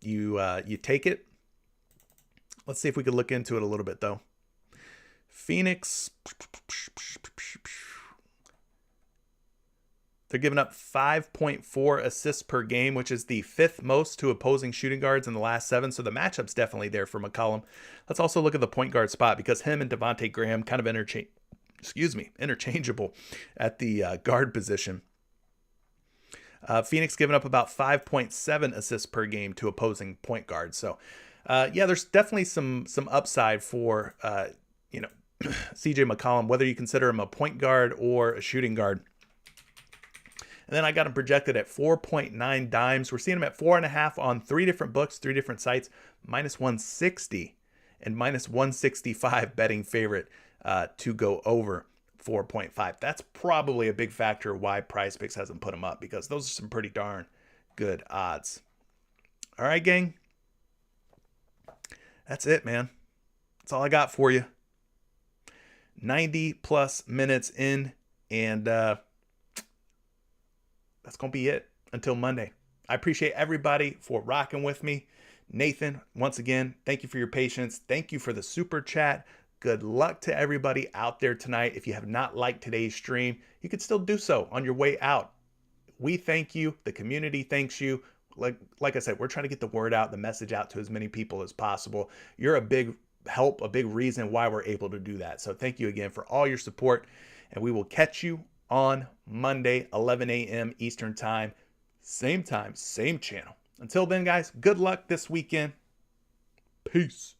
you take it. Let's see if we could look into it a little bit though. Phoenix, they're giving up 5.4 assists per game, which is the 5th most to opposing shooting guards in the last 7. So the matchup's definitely there for McCollum. Let's also look at the point guard spot because him and Devontae Graham kind of interchangeable at the guard position. Phoenix giving up about 5.7 assists per game to opposing point guards. So there's definitely some upside for CJ McCollum, whether you consider him a point guard or a shooting guard. And then I got him projected at 4.9 dimes. We're seeing him at 4.5 on 3 different books, 3 different sites, minus 160 and minus 165 betting favorite to go over 4.5. That's probably a big factor why PrizePicks hasn't put him up, because those are some pretty darn good odds. All right, gang. That's it, man. That's all I got for you. 90 plus minutes in, and that's going to be it until Monday. I appreciate everybody for rocking with me. Nathan, once again, thank you for your patience. Thank you for the super chat. Good luck to everybody out there tonight. If you have not liked today's stream, you could still do so on your way out. We thank you. The community thanks you. Like I said, we're trying to get the word out, the message out to as many people as possible. You're a big help, a big reason why we're able to do that. So thank you again for all your support, and we will catch you on Monday, 11 a.m. Eastern time, same channel. Until then, guys, good luck this weekend. Peace.